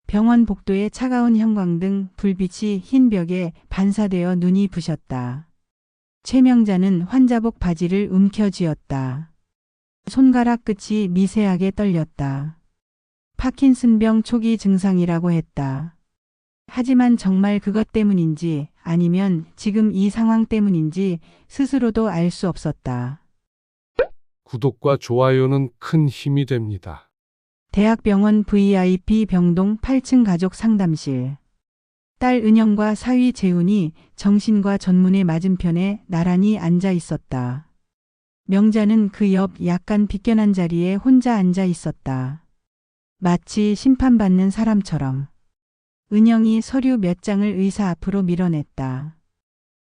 병원 복도에 차가운 형광등 불빛이 흰 벽에 반사되어 눈이 부셨다. 최명자는 환자복 바지를 움켜쥐었다. 손가락 끝이 미세하게 떨렸다. 파킨슨병 초기 증상이라고 했다. 하지만 정말 그것 때문인지 아니면 지금 이 상황 때문인지 스스로도 알 수 없었다. 구독과 좋아요는 큰 힘이 됩니다. 대학병원 VIP 병동 8층 가족 상담실. 딸 은영과 사위 재훈이 정신과 전문의 맞은편에 나란히 앉아 있었다. 명자는 그 옆 약간 비껴난 자리에 혼자 앉아 있었다. 마치 심판받는 사람처럼. 은영이 서류 몇 장을 의사 앞으로 밀어냈다.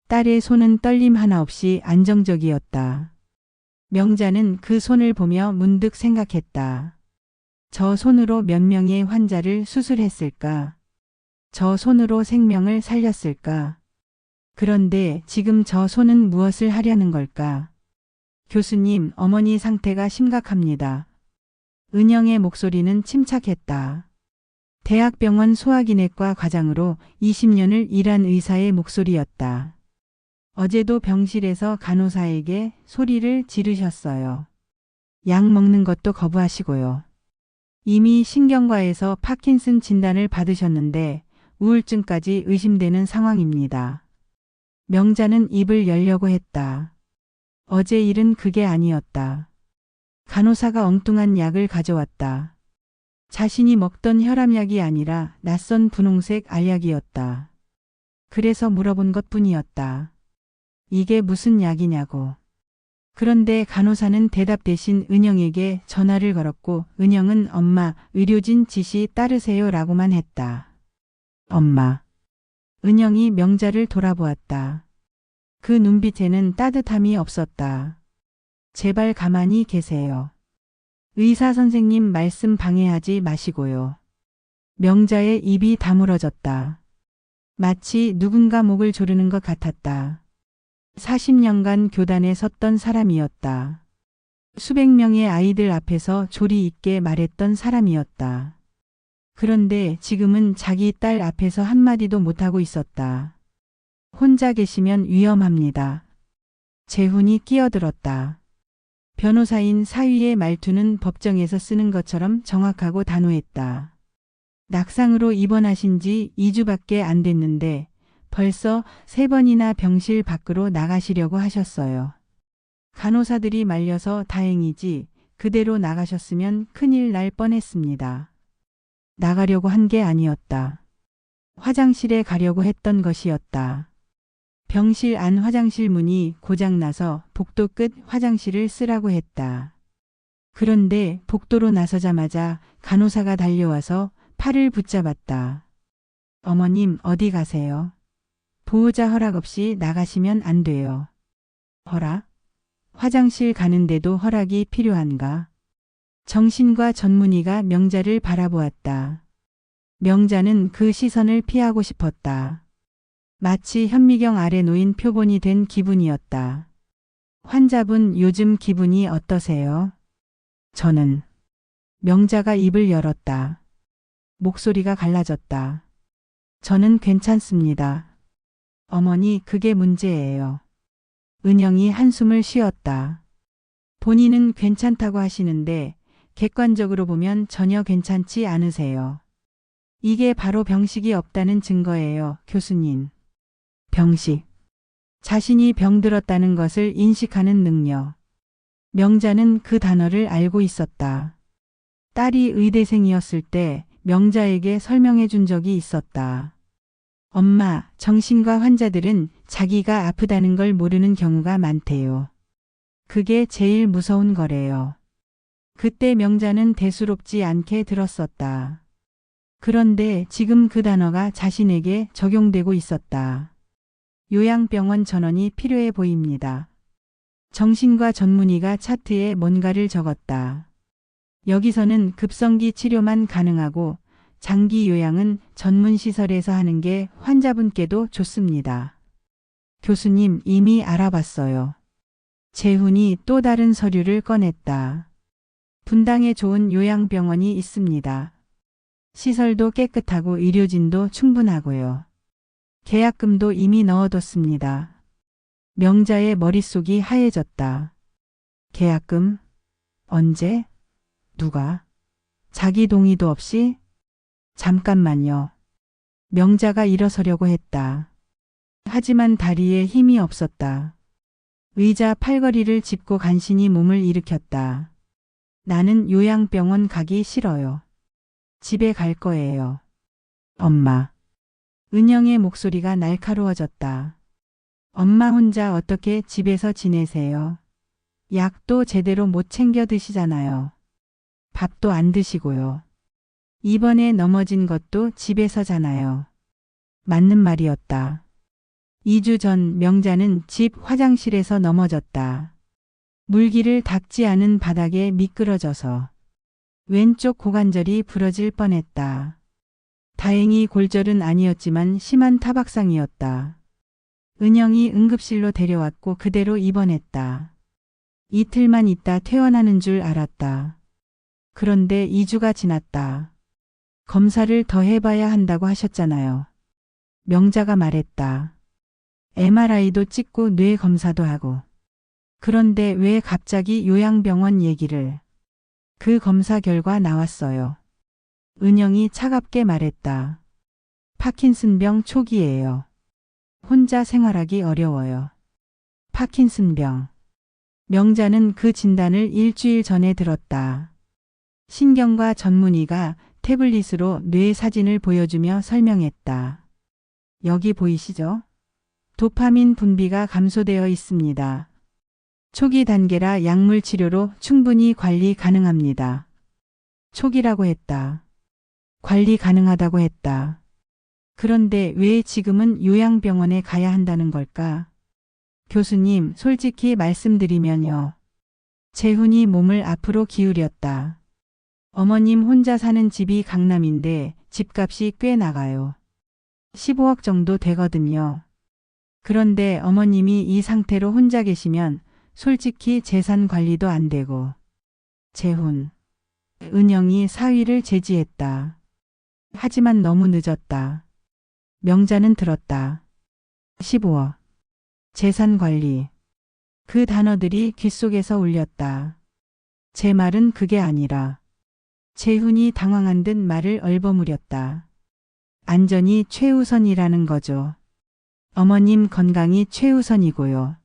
딸의 손은 떨림 하나 없이 안정적이었다. 명자는 그 손을 보며 문득 생각했다. 저 손으로 몇 명의 환자를 수술했을까? 저 손으로 생명을 살렸을까? 그런데 지금 저 손은 무엇을 하려는 걸까? 교수님, 어머니 상태가 심각합니다. 은영의 목소리는 침착했다. 대학병원 소화기내과 과장으로 20년을 일한 의사의 목소리였다. 어제도 병실에서 간호사에게 소리를 지르셨어요. 약 먹는 것도 거부하시고요. 이미 신경과에서 파킨슨 진단을 받으셨는데 우울증까지 의심되는 상황입니다. 명자는 입을 열려고 했다. 어제 일은 그게 아니었다. 간호사가 엉뚱한 약을 가져왔다. 자신이 먹던 혈압약이 아니라 낯선 분홍색 알약이었다. 그래서 물어본 것뿐이었다. 이게 무슨 약이냐고. 그런데 간호사는 대답 대신 은영에게 전화를 걸었고 은영은 엄마, 의료진 지시 따르세요 라고만 했다. 엄마. 은영이 명자를 돌아보았다. 그 눈빛에는 따뜻함이 없었다. 제발 가만히 계세요. 의사 선생님 말씀 방해하지 마시고요. 명자의 입이 다물어졌다. 마치 누군가 목을 조르는 것 같았다. 40년간 교단에 섰던 사람이었다. 수백 명의 아이들 앞에서 조리 있게 말했던 사람이었다. 그런데 지금은 자기 딸 앞에서 한마디도 못하고 있었다. 혼자 계시면 위험합니다. 재훈이 끼어들었다. 변호사인 사위의 말투는 법정에서 쓰는 것처럼 정확하고 단호했다. 낙상으로 입원하신 지 2주밖에 안 됐는데 벌써 3번이나 병실 밖으로 나가시려고 하셨어요. 간호사들이 말려서 다행이지 그대로 나가셨으면 큰일 날 뻔했습니다. 나가려고 한 게 아니었다. 화장실에 가려고 했던 것이었다. 병실 안 화장실 문이 고장나서 복도 끝 화장실을 쓰라고 했다. 그런데 복도로 나서자마자 간호사가 달려와서 팔을 붙잡았다. 어머님 어디 가세요? 보호자 허락 없이 나가시면 안 돼요. 허락? 화장실 가는데도 허락이 필요한가? 정신과 전문의가 명자를 바라보았다. 명자는 그 시선을 피하고 싶었다. 마치 현미경 아래 놓인 표본이 된 기분이었다. 환자분 요즘 기분이 어떠세요? 저는. 명자가 입을 열었다. 목소리가 갈라졌다. 저는 괜찮습니다. 어머니 그게 문제예요. 은영이 한숨을 쉬었다. 본인은 괜찮다고 하시는데 객관적으로 보면 전혀 괜찮지 않으세요. 이게 바로 병식이 없다는 증거예요, 교수님. 병식. 자신이 병들었다는 것을 인식하는 능력. 명자는 그 단어를 알고 있었다. 딸이 의대생이었을 때 명자에게 설명해 준 적이 있었다. 엄마, 정신과 환자들은 자기가 아프다는 걸 모르는 경우가 많대요. 그게 제일 무서운 거래요. 그때 명자는 대수롭지 않게 들었었다. 그런데 지금 그 단어가 자신에게 적용되고 있었다. 요양병원 전원이 필요해 보입니다. 정신과 전문의가 차트에 뭔가를 적었다. 여기서는 급성기 치료만 가능하고 장기 요양은 전문시설에서 하는 게 환자분께도 좋습니다. 교수님 이미 알아봤어요. 재훈이 또 다른 서류를 꺼냈다. 분당에 좋은 요양병원이 있습니다. 시설도 깨끗하고 의료진도 충분하고요. 계약금도 이미 넣어뒀습니다. 명자의 머릿속이 하얘졌다. 계약금? 언제? 누가? 자기 동의도 없이? 잠깐만요. 명자가 일어서려고 했다. 하지만 다리에 힘이 없었다. 의자 팔걸이를 짚고 간신히 몸을 일으켰다. 나는 요양병원 가기 싫어요. 집에 갈 거예요. 엄마. 은영의 목소리가 날카로워졌다. 엄마 혼자 어떻게 집에서 지내세요? 약도 제대로 못 챙겨 드시잖아요. 밥도 안 드시고요. 이번에 넘어진 것도 집에서잖아요. 맞는 말이었다. 2주 전 명자는 집 화장실에서 넘어졌다. 물기를 닦지 않은 바닥에 미끄러져서 왼쪽 고관절이 부러질 뻔했다. 다행히 골절은 아니었지만 심한 타박상이었다. 은영이 응급실로 데려왔고 그대로 입원했다. 이틀만 있다 퇴원하는 줄 알았다. 그런데 2주가 지났다. 검사를 더 해봐야 한다고 하셨잖아요. 명자가 말했다. MRI도 찍고 뇌 검사도 하고. 그런데 왜 갑자기 요양병원 얘기를? 그 검사 결과 나왔어요. 은영이 차갑게 말했다. 파킨슨병 초기예요. 혼자 생활하기 어려워요. 파킨슨병. 명자는 그 진단을 일주일 전에 들었다. 신경과 전문의가 태블릿으로 뇌 사진을 보여주며 설명했다. 여기 보이시죠? 도파민 분비가 감소되어 있습니다. 초기 단계라 약물 치료로 충분히 관리 가능합니다. 초기라고 했다. 관리 가능하다고 했다. 그런데 왜 지금은 요양병원에 가야 한다는 걸까? 교수님, 솔직히 말씀드리면요. 재훈이 몸을 앞으로 기울였다. 어머님 혼자 사는 집이 강남인데 집값이 꽤 나가요. 15억 정도 되거든요. 그런데 어머님이 이 상태로 혼자 계시면 솔직히 재산 관리도 안 되고. 재훈. 은영이 사위를 제지했다. 하지만 너무 늦었다. 명자는 들었다. 15억. 재산 관리. 그 단어들이 귓속에서 울렸다. 제 말은 그게 아니라. 재훈이 당황한 듯 말을 얼버무렸다. 안전이 최우선이라는 거죠. 어머님 건강이 최우선이고요.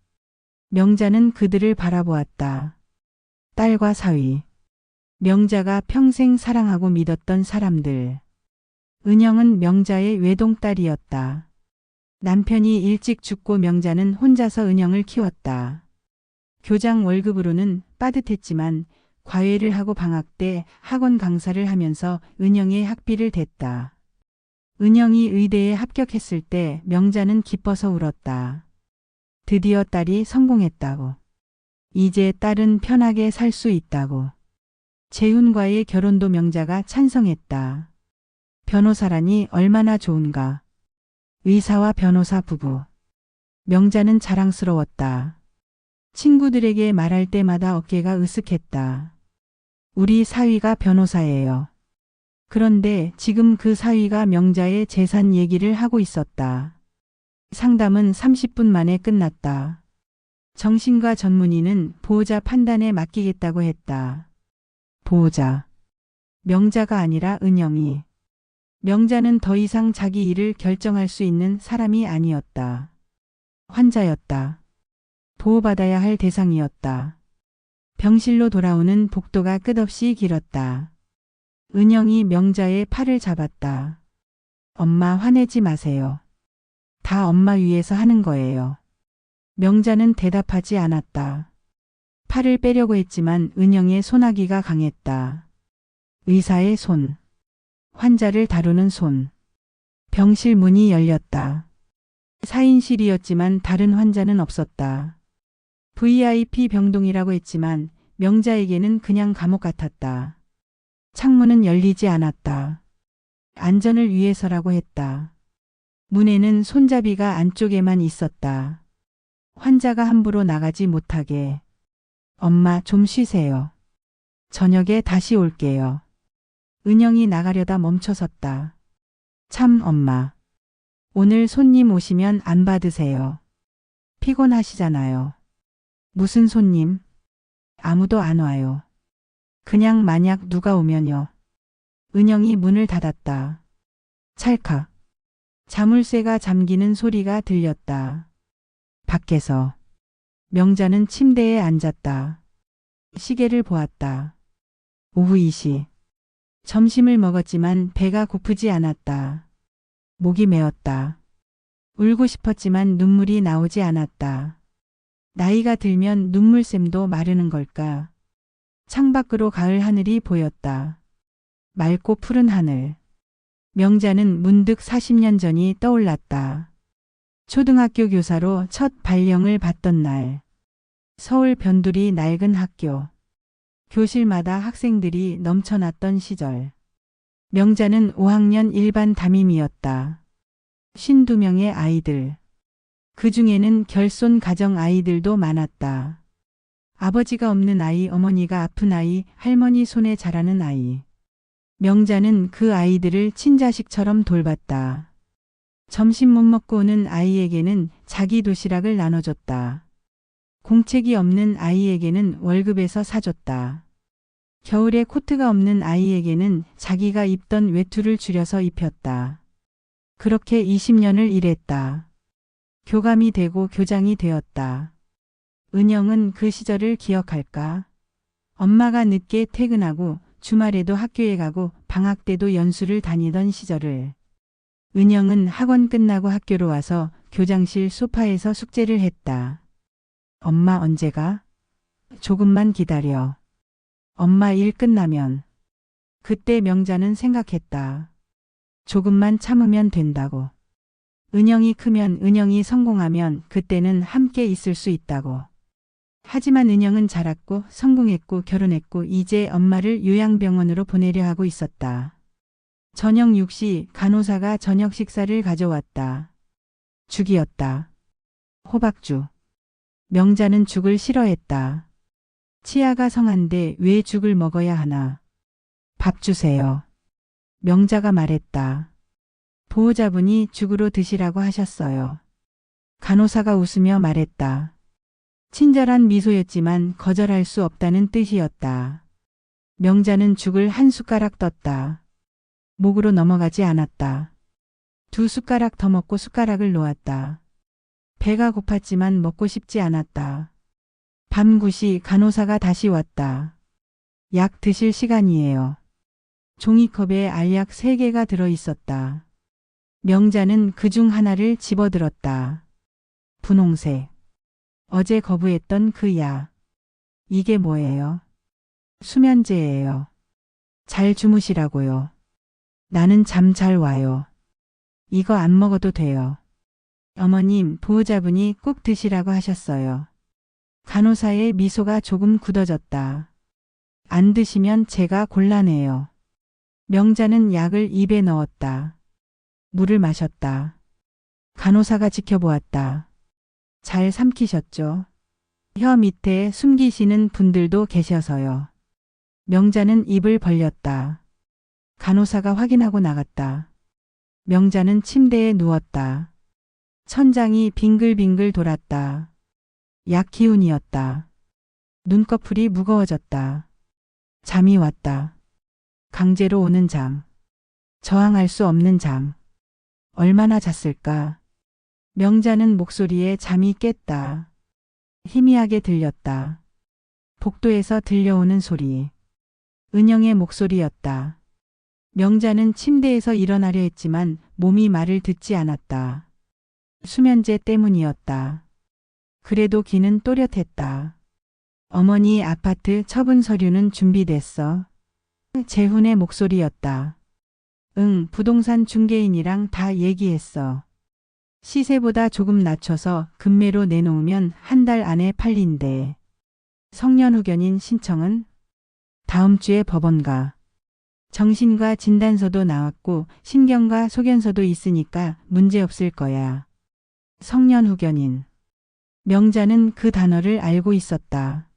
명자는 그들을 바라보았다. 딸과 사위. 명자가 평생 사랑하고 믿었던 사람들. 은영은 명자의 외동딸이었다. 남편이 일찍 죽고 명자는 혼자서 은영을 키웠다. 교장 월급으로는 빠듯했지만 과외를 하고 방학 때 학원 강사를 하면서 은영의 학비를 댔다. 은영이 의대에 합격했을 때 명자는 기뻐서 울었다. 드디어 딸이 성공했다고. 이제 딸은 편하게 살 수 있다고. 재훈과의 결혼도 명자가 찬성했다. 변호사라니 얼마나 좋은가. 의사와 변호사 부부. 명자는 자랑스러웠다. 친구들에게 말할 때마다 어깨가 으쓱했다. 우리 사위가 변호사예요. 그런데 지금 그 사위가 명자의 재산 얘기를 하고 있었다. 상담은 30분 만에 끝났다. 정신과 전문의는 보호자 판단에 맡기겠다고 했다. 보호자. 명자가 아니라 은영이. 명자는 더 이상 자기 일을 결정할 수 있는 사람이 아니었다. 환자였다. 보호받아야 할 대상이었다. 병실로 돌아오는 복도가 끝없이 길었다. 은영이 명자의 팔을 잡았다. 엄마 화내지 마세요. 다 엄마 위해서 하는 거예요. 명자는 대답하지 않았다. 팔을 빼려고 했지만 은영의 소나기가 강했다. 의사의 손. 환자를 다루는 손. 병실 문이 열렸다. 4인실이었지만 다른 환자는 없었다. VIP 병동이라고 했지만 명자에게는 그냥 감옥 같았다. 창문은 열리지 않았다. 안전을 위해서라고 했다. 문에는 손잡이가 안쪽에만 있었다. 환자가 함부로 나가지 못하게. 엄마 좀 쉬세요. 저녁에 다시 올게요. 은영이 나가려다 멈춰섰다. 참 엄마. 오늘 손님 오시면 안 받으세요. 피곤하시잖아요. 무슨 손님? 아무도 안 와요. 그냥 만약 누가 오면요. 은영이 문을 닫았다. 찰칵. 자물쇠가 잠기는 소리가 들렸다. 밖에서 명자는 침대에 앉았다. 시계를 보았다. 오후 2시. 점심을 먹었지만 배가 고프지 않았다. 목이 메었다. 울고 싶었지만 눈물이 나오지 않았다. 나이가 들면 눈물샘도 마르는 걸까? 창밖으로 가을 하늘이 보였다. 맑고 푸른 하늘. 명자는 문득 40년 전이 떠올랐다. 초등학교 교사로 첫 발령을 받던 날. 서울 변두리 낡은 학교. 교실마다 학생들이 넘쳐났던 시절. 명자는 5학년 일반 담임이었다. 52명의 아이들. 그 중에는 결손 가정 아이들도 많았다. 아버지가 없는 아이, 어머니가 아픈 아이, 할머니 손에 자라는 아이. 명자는 그 아이들을 친자식처럼 돌봤다. 점심 못 먹고 오는 아이에게는 자기 도시락을 나눠줬다. 공책이 없는 아이에게는 월급에서 사줬다. 겨울에 코트가 없는 아이에게는 자기가 입던 외투를 줄여서 입혔다. 그렇게 20년을 일했다. 교감이 되고 교장이 되었다. 은영은 그 시절을 기억할까? 엄마가 늦게 퇴근하고 주말에도 학교에 가고 방학 때도 연수를 다니던 시절을. 은영은 학원 끝나고 학교로 와서 교장실 소파에서 숙제를 했다. 엄마 언제 가? 조금만 기다려. 엄마 일 끝나면. 그때 명자는 생각했다. 조금만 참으면 된다고. 은영이 크면, 은영이 성공하면 그때는 함께 있을 수 있다고. 하지만 은영은 자랐고 성공했고 결혼했고 이제 엄마를 요양병원으로 보내려 하고 있었다. 저녁 6시 간호사가 저녁 식사를 가져왔다. 죽이었다. 호박죽. 명자는 죽을 싫어했다. 치아가 성한데 왜 죽을 먹어야 하나. 밥 주세요. 명자가 말했다. 보호자분이 죽으로 드시라고 하셨어요. 간호사가 웃으며 말했다. 친절한 미소였지만 거절할 수 없다는 뜻이었다. 명자는 죽을 한 숟가락 떴다. 목으로 넘어가지 않았다. 2숟가락 더 먹고 숟가락을 놓았다. 배가 고팠지만 먹고 싶지 않았다. 밤 9시 간호사가 다시 왔다. 약 드실 시간이에요. 종이컵에 알약 3개가 들어 있었다. 명자는 그중 하나를 집어들었다. 분홍색. 어제 거부했던 그 약. 이게 뭐예요? 수면제예요. 잘 주무시라고요. 나는 잠 잘 와요. 이거 안 먹어도 돼요. 어머님, 보호자분이 꼭 드시라고 하셨어요. 간호사의 미소가 조금 굳어졌다. 안 드시면 제가 곤란해요. 명자는 약을 입에 넣었다. 물을 마셨다. 간호사가 지켜보았다. 잘 삼키셨죠? 혀 밑에 숨기시는 분들도 계셔서요. 명자는 입을 벌렸다. 간호사가 확인하고 나갔다. 명자는 침대에 누웠다. 천장이 빙글빙글 돌았다. 약 기운이었다. 눈꺼풀이 무거워졌다. 잠이 왔다. 강제로 오는 잠. 저항할 수 없는 잠. 얼마나 잤을까? 명자는 목소리에 잠이 깼다. 희미하게 들렸다. 복도에서 들려오는 소리. 은영의 목소리였다. 명자는 침대에서 일어나려 했지만 몸이 말을 듣지 않았다. 수면제 때문이었다. 그래도 귀는 또렷했다. 어머니 아파트 처분 서류는 준비됐어. 재훈의 목소리였다. 응, 부동산 중개인이랑 다 얘기했어. 시세보다 조금 낮춰서 금매로 내놓으면 한 달 안에 팔린대. 성년후견인 신청은? 다음 주에 법원 가. 정신과 진단서도 나왔고 신경과 소견서도 있으니까 문제없을 거야. 성년후견인. 명자는 그 단어를 알고 있었다.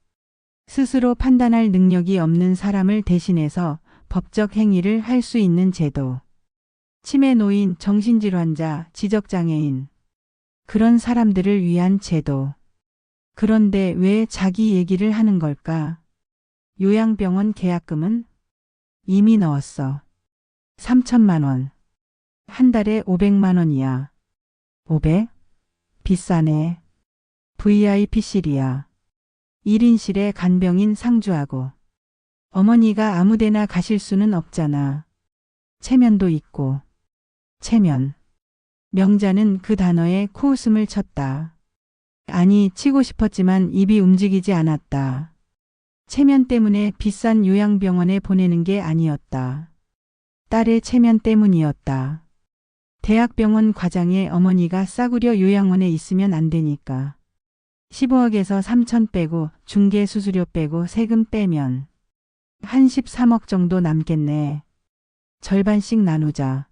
스스로 판단할 능력이 없는 사람을 대신해서 법적 행위를 할 수 있는 제도. 치매 노인, 정신질환자, 지적장애인. 그런 사람들을 위한 제도. 그런데 왜 자기 얘기를 하는 걸까? 요양병원 계약금은 이미 넣었어. 3천만 원. 한 달에 500만 원이야. 500? 비싸네. VIP실이야. 1인실에 간병인 상주하고. 어머니가 아무데나 가실 수는 없잖아. 체면도 있고. 체면. 명자는 그 단어에 코웃음을 쳤다. 아니, 치고 싶었지만 입이 움직이지 않았다. 체면 때문에 비싼 요양병원에 보내는 게 아니었다. 딸의 체면 때문이었다. 대학병원 과장의 어머니가 싸구려 요양원에 있으면 안 되니까. 15억에서 3천 빼고 중개 수수료 빼고 세금 빼면 한 13억 정도 남겠네. 절반씩 나누자.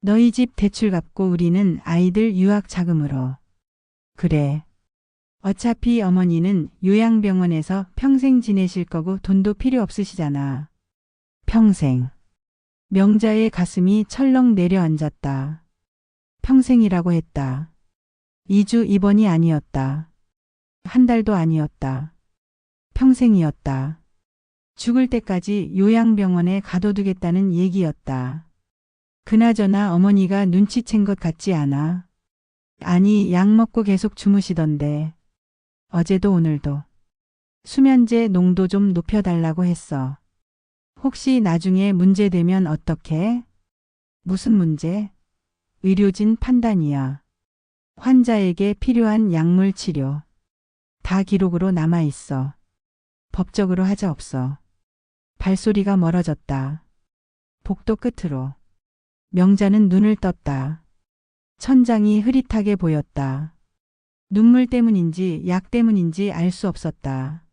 너희 집 대출 갚고 우리는 아이들 유학 자금으로. 그래. 어차피 어머니는 요양병원에서 평생 지내실 거고 돈도 필요 없으시잖아. 평생. 명자의 가슴이 철렁 내려앉았다. 평생이라고 했다. 2주 입원이 아니었다. 한 달도 아니었다. 평생이었다. 죽을 때까지 요양병원에 가둬두겠다는 얘기였다. 그나저나 어머니가 눈치챈 것 같지 않아? 아니, 약 먹고 계속 주무시던데. 어제도 오늘도. 수면제 농도 좀 높여달라고 했어. 혹시 나중에 문제되면 어떡해? 무슨 문제? 의료진 판단이야. 환자에게 필요한 약물 치료. 다 기록으로 남아있어. 법적으로 하자 없어. 발소리가 멀어졌다. 복도 끝으로. 명자는 눈을 떴다. 천장이 흐릿하게 보였다. 눈물 때문인지 약 때문인지 알 수 없었다.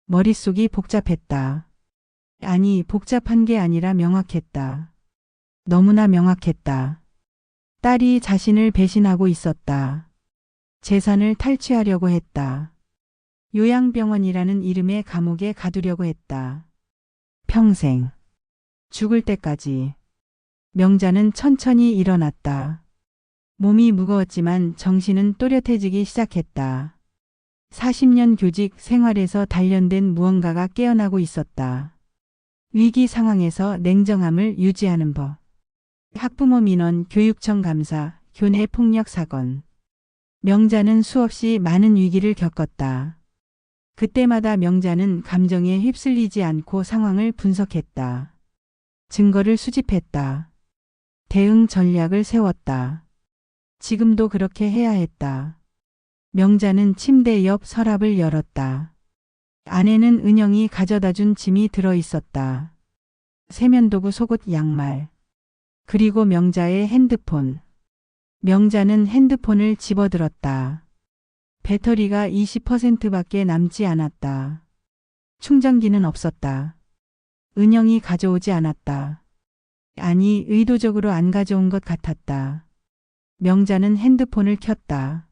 머릿속이 복잡했다. 아니, 복잡한 게 아니라 명확했다. 너무나 명확했다. 딸이 자신을 배신하고 있었다. 재산을 탈취하려고 했다. 요양병원이라는 이름의 감옥에 가두려고 했다. 평생. 죽을 때까지. 명자는 천천히 일어났다. 몸이 무거웠지만 정신은 또렷해지기 시작했다. 40년 교직 생활에서 단련된 무언가가 깨어나고 있었다. 위기 상황에서 냉정함을 유지하는 법. 학부모 민원, 교육청 감사, 교내 폭력 사건. 명자는 수없이 많은 위기를 겪었다. 그때마다 명자는 감정에 휩쓸리지 않고 상황을 분석했다. 증거를 수집했다. 대응 전략을 세웠다. 지금도 그렇게 해야 했다. 명자는 침대 옆 서랍을 열었다. 안에는 은영이 가져다 준 짐이 들어 있었다. 세면도구, 속옷, 양말. 그리고 명자의 핸드폰. 명자는 핸드폰을 집어들었다. 배터리가 20%밖에 남지 않았다. 충전기는 없었다. 은영이 가져오지 않았다. 아니, 의도적으로 안 가져온 것 같았다. 명자는 핸드폰을 켰다.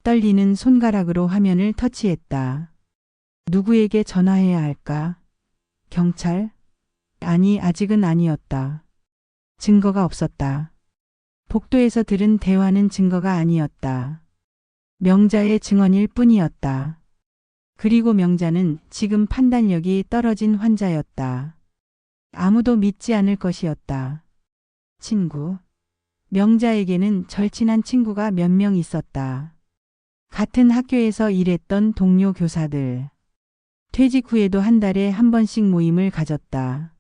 떨리는 손가락으로 화면을 터치했다. 누구에게 전화해야 할까? 경찰? 아니, 아직은 아니었다. 증거가 없었다. 복도에서 들은 대화는 증거가 아니었다. 명자의 증언일 뿐이었다. 그리고 명자는 지금 판단력이 떨어진 환자였다. 아무도 믿지 않을 것이었다. 친구. 명자에게는 절친한 친구가 몇 명 있었다. 같은 학교에서 일했던 동료 교사들. 퇴직 후에도 한 달에 한 번씩 모임을 가졌다.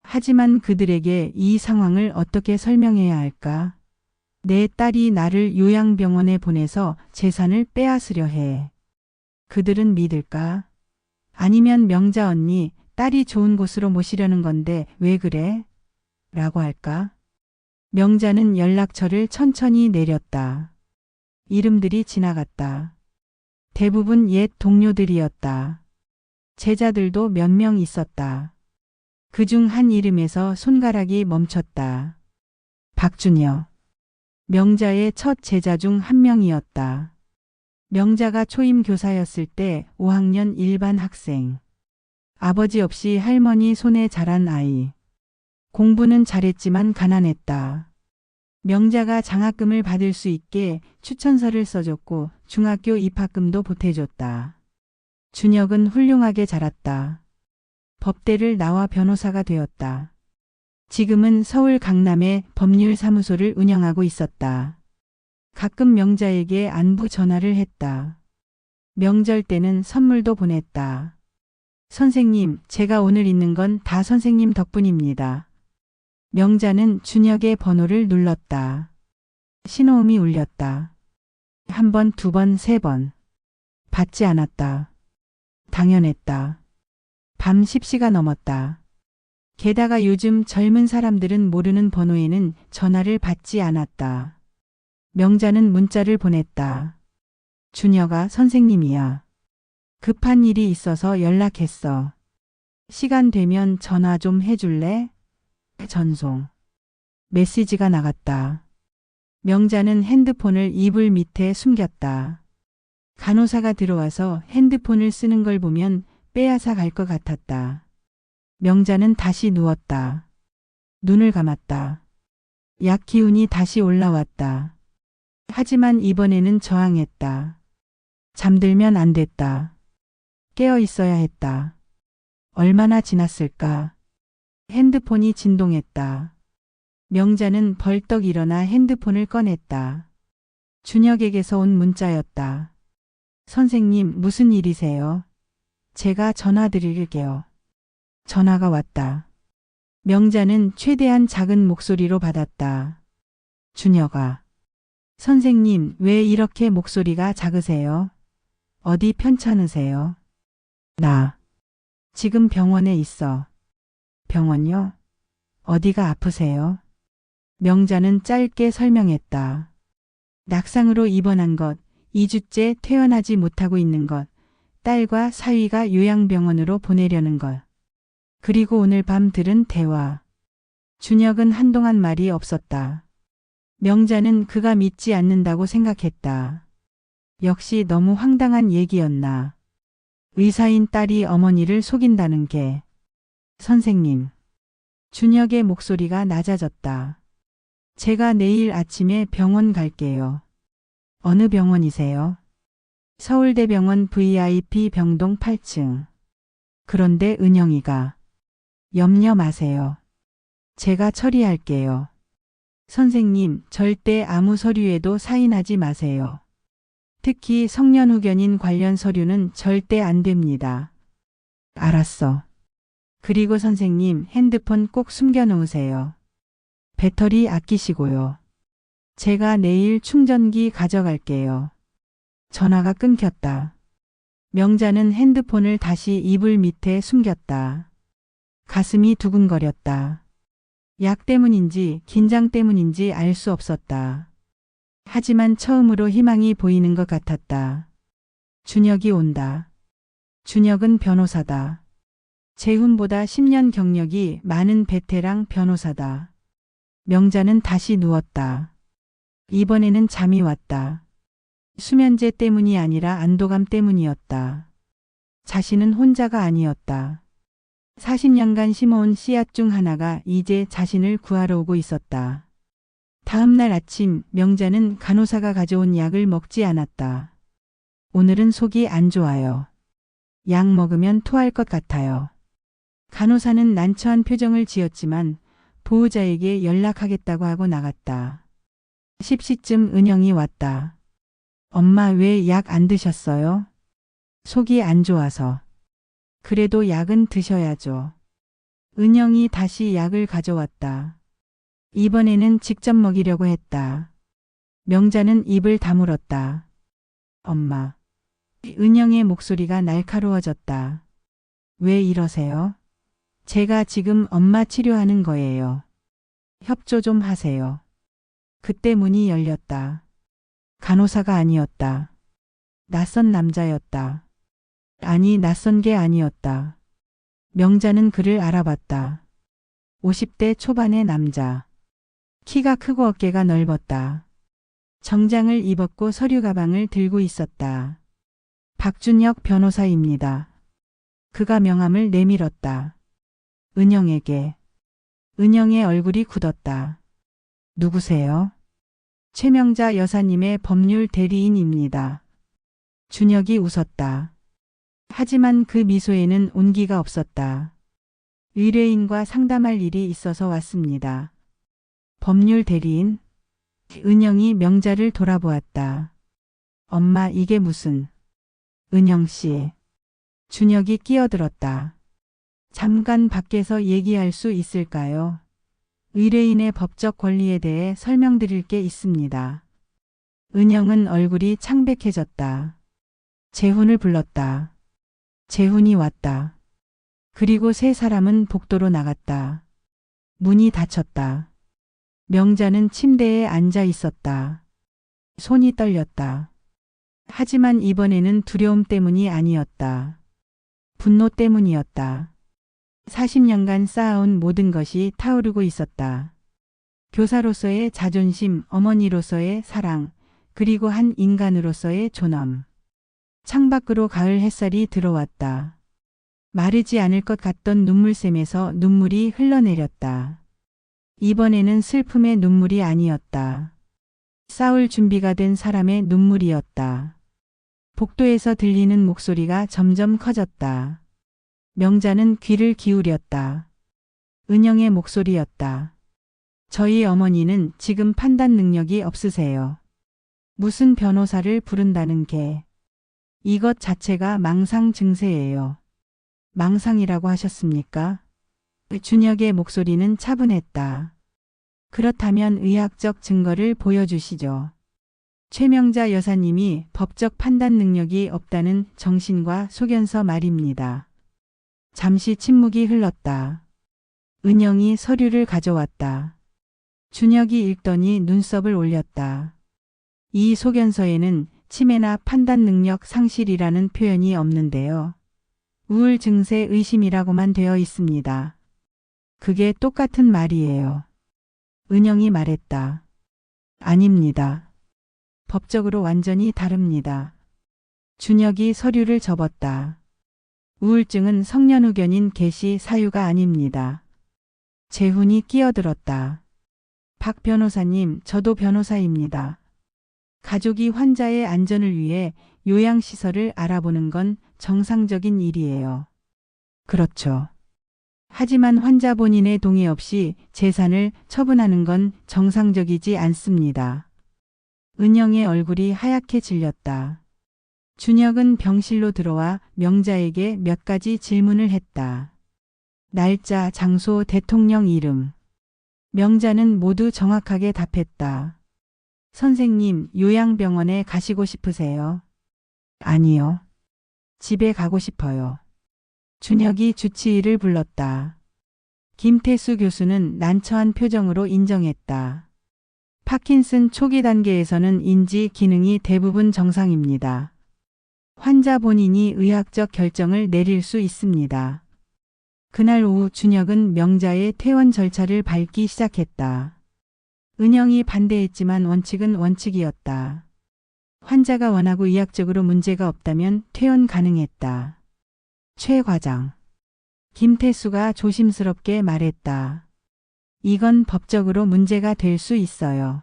하지만 그들에게 이 상황을 어떻게 설명해야 할까? 내 딸이 나를 요양병원에 보내서 재산을 빼앗으려 해. 그들은 믿을까? 아니면 명자 언니, 딸이 좋은 곳으로 모시려는 건데 왜 그래? 라고 할까? 명자는 연락처를 천천히 내렸다. 이름들이 지나갔다. 대부분 옛 동료들이었다. 제자들도 몇 명 있었다. 그중 한 이름에서 손가락이 멈췄다. 박준여. 명자의 첫 제자 중 한 명이었다. 명자가 초임 교사였을 때 5학년 일반 학생. 아버지 없이 할머니 손에 자란 아이. 공부는 잘했지만 가난했다. 명자가 장학금을 받을 수 있게 추천서를 써줬고 중학교 입학금도 보태줬다. 준혁은 훌륭하게 자랐다. 법대를 나와 변호사가 되었다. 지금은 서울 강남에 법률사무소를 운영하고 있었다. 가끔 명자에게 안부 전화를 했다. 명절 때는 선물도 보냈다. 선생님, 제가 오늘 있는 건 다 선생님 덕분입니다. 명자는 준혁의 번호를 눌렀다. 신호음이 울렸다. 한 번, 두 번, 세 번. 받지 않았다. 당연했다. 밤 10시가 넘었다. 게다가 요즘 젊은 사람들은 모르는 번호에는 전화를 받지 않았다. 명자는 문자를 보냈다. 준혁아, 선생님이야. 급한 일이 있어서 연락했어. 시간 되면 전화 좀 해줄래? 전송. 메시지가 나갔다. 명자는 핸드폰을 이불 밑에 숨겼다. 간호사가 들어와서 핸드폰을 쓰는 걸 보면 빼앗아 갈 것 같았다. 명자는 다시 누웠다. 눈을 감았다. 약 기운이 다시 올라왔다. 하지만 이번에는 저항했다. 잠들면 안 됐다. 깨어 있어야 했다. 얼마나 지났을까? 핸드폰이 진동했다. 명자는 벌떡 일어나 핸드폰을 꺼냈다. 준혁에게서 온 문자였다. 선생님, 무슨 일이세요? 제가 전화 드릴게요. 전화가 왔다. 명자는 최대한 작은 목소리로 받았다. 준혁아. 선생님, 왜 이렇게 목소리가 작으세요? 어디 편찮으세요? 나 지금 병원에 있어. 병원요? 어디가 아프세요? 명자는 짧게 설명했다. 낙상으로 입원한 것, 2주째 퇴원하지 못하고 있는 것, 딸과 사위가 요양병원으로 보내려는 것. 그리고 오늘 밤 들은 대화. 준혁은 한동안 말이 없었다. 명자는 그가 믿지 않는다고 생각했다. 역시 너무 황당한 얘기였나. 의사인 딸이 어머니를 속인다는 게. 선생님. 준혁의 목소리가 낮아졌다. 제가 내일 아침에 병원 갈게요. 어느 병원이세요? 서울대병원 VIP 병동 8층. 그런데 은영이가. 염려 마세요. 제가 처리할게요. 선생님, 절대 아무 서류에도 사인하지 마세요. 특히 성년후견인 관련 서류는 절대 안 됩니다. 알았어. 그리고 선생님, 핸드폰 꼭 숨겨놓으세요. 배터리 아끼시고요. 제가 내일 충전기 가져갈게요. 전화가 끊겼다. 명자는 핸드폰을 다시 이불 밑에 숨겼다. 가슴이 두근거렸다. 약 때문인지 긴장 때문인지 알 수 없었다. 하지만 처음으로 희망이 보이는 것 같았다. 준혁이 온다. 준혁은 변호사다. 재훈보다 10년 경력이 많은 베테랑 변호사다. 명자는 다시 누웠다. 이번에는 잠이 왔다. 수면제 때문이 아니라 안도감 때문이었다. 자신은 혼자가 아니었다. 40년간 심어온 씨앗 중 하나가 이제 자신을 구하러 오고 있었다. 다음 날 아침 명자는 간호사가 가져온 약을 먹지 않았다. 오늘은 속이 안 좋아요. 약 먹으면 토할 것 같아요. 간호사는 난처한 표정을 지었지만 보호자에게 연락하겠다고 하고 나갔다. 10시쯤 은영이 왔다. 엄마 왜 약 안 드셨어요? 속이 안 좋아서. 그래도 약은 드셔야죠. 은영이 다시 약을 가져왔다. 이번에는 직접 먹이려고 했다. 명자는 입을 다물었다. 엄마. 은영의 목소리가 날카로워졌다. 왜 이러세요? 제가 지금 엄마 치료하는 거예요. 협조 좀 하세요. 그때 문이 열렸다. 간호사가 아니었다. 낯선 남자였다. 아니, 낯선 게 아니었다. 명자는 그를 알아봤다. 50대 초반의 남자. 키가 크고 어깨가 넓었다. 정장을 입었고 서류 가방을 들고 있었다. 박준혁 변호사입니다. 그가 명함을 내밀었다. 은영에게. 은영의 얼굴이 굳었다. 누구세요? 최명자 여사님의 법률 대리인입니다. 준혁이 웃었다. 하지만 그 미소에는 온기가 없었다. 의뢰인과 상담할 일이 있어서 왔습니다. 법률 대리인? 은영이 명자를 돌아보았다. 엄마, 이게 무슨... 은영 씨. 준혁이 끼어들었다. 잠깐 밖에서 얘기할 수 있을까요? 의뢰인의 법적 권리에 대해 설명드릴 게 있습니다. 은영은 얼굴이 창백해졌다. 재훈을 불렀다. 재훈이 왔다. 그리고 세 사람은 복도로 나갔다. 문이 닫혔다. 명자는 침대에 앉아 있었다. 손이 떨렸다. 하지만 이번에는 두려움 때문이 아니었다. 분노 때문이었다. 40년간 쌓아온 모든 것이 타오르고 있었다. 교사로서의 자존심, 어머니로서의 사랑, 그리고 한 인간으로서의 존엄. 창밖으로 가을 햇살이 들어왔다. 마르지 않을 것 같던 눈물샘에서 눈물이 흘러내렸다. 이번에는 슬픔의 눈물이 아니었다. 싸울 준비가 된 사람의 눈물이었다. 복도에서 들리는 목소리가 점점 커졌다. 명자는 귀를 기울였다. 은영의 목소리였다. 저희 어머니는 지금 판단 능력이 없으세요. 무슨 변호사를 부른다는 게. 이것 자체가 망상 증세예요. 망상이라고 하셨습니까? 준혁의 목소리는 차분했다. 그렇다면 의학적 증거를 보여주시죠. 최명자 여사님이 법적 판단 능력이 없다는 정신과 소견서 말입니다. 잠시 침묵이 흘렀다. 은영이 서류를 가져왔다. 준혁이 읽더니 눈썹을 올렸다. 이 소견서에는 치매나 판단 능력 상실이라는 표현이 없는데요. 우울 증세 의심이라고만 되어 있습니다. 그게 똑같은 말이에요. 은영이 말했다. 아닙니다. 법적으로 완전히 다릅니다. 준혁이 서류를 접었다. 우울증은 성년후견인 개시 사유가 아닙니다. 재훈이 끼어들었다. 박 변호사님, 저도 변호사입니다. 가족이 환자의 안전을 위해 요양시설을 알아보는 건 정상적인 일이에요. 그렇죠. 하지만 환자 본인의 동의 없이 재산을 처분하는 건 정상적이지 않습니다. 은영의 얼굴이 하얗게 질렸다. 준혁은 병실로 들어와 명자에게 몇 가지 질문을 했다. 날짜, 장소, 대통령 이름. 명자는 모두 정확하게 답했다. 선생님, 요양병원에 가시고 싶으세요? 아니요. 집에 가고 싶어요. 준혁이 주치의를 불렀다. 김태수 교수는 난처한 표정으로 인정했다. 파킨슨 초기 단계에서는 인지 기능이 대부분 정상입니다. 환자 본인이 의학적 결정을 내릴 수 있습니다. 그날 오후 준혁은 명자의 퇴원 절차를 밟기 시작했다. 은영이 반대했지만 원칙은 원칙이었다. 환자가 원하고 의학적으로 문제가 없다면 퇴원 가능했다. 최 과장. 김태수가 조심스럽게 말했다. 이건 법적으로 문제가 될 수 있어요.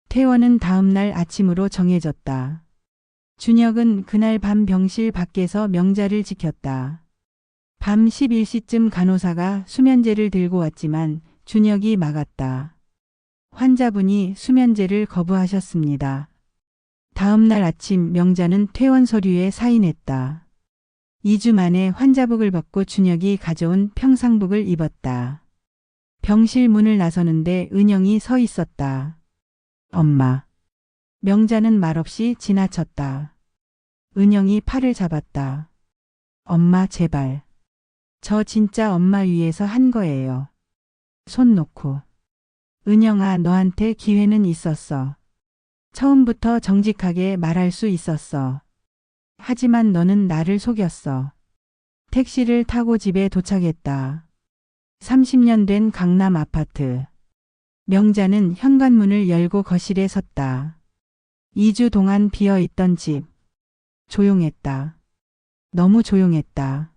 퇴원은 다음 날 아침으로 정해졌다. 준혁은 그날 밤 병실 밖에서 명자를 지켰다. 밤 11시쯤 간호사가 수면제를 들고 왔지만 준혁이 막았다. 환자분이 수면제를 거부하셨습니다. 다음 날 아침 명자는 퇴원 서류에 사인했다. 2주 만에 환자복을 벗고 준혁이 가져온 평상복을 입었다. 병실 문을 나서는데 은영이 서 있었다. 엄마. 명자는 말없이 지나쳤다. 은영이 팔을 잡았다. 엄마, 제발. 저 진짜 엄마 위해서 한 거예요. 손 놓고. 은영아, 너한테 기회는 있었어. 처음부터 정직하게 말할 수 있었어. 하지만 너는 나를 속였어. 택시를 타고 집에 도착했다. 30년 된 강남 아파트. 명자는 현관문을 열고 거실에 섰다. 2주 동안 비어 있던 집. 조용했다. 너무 조용했다.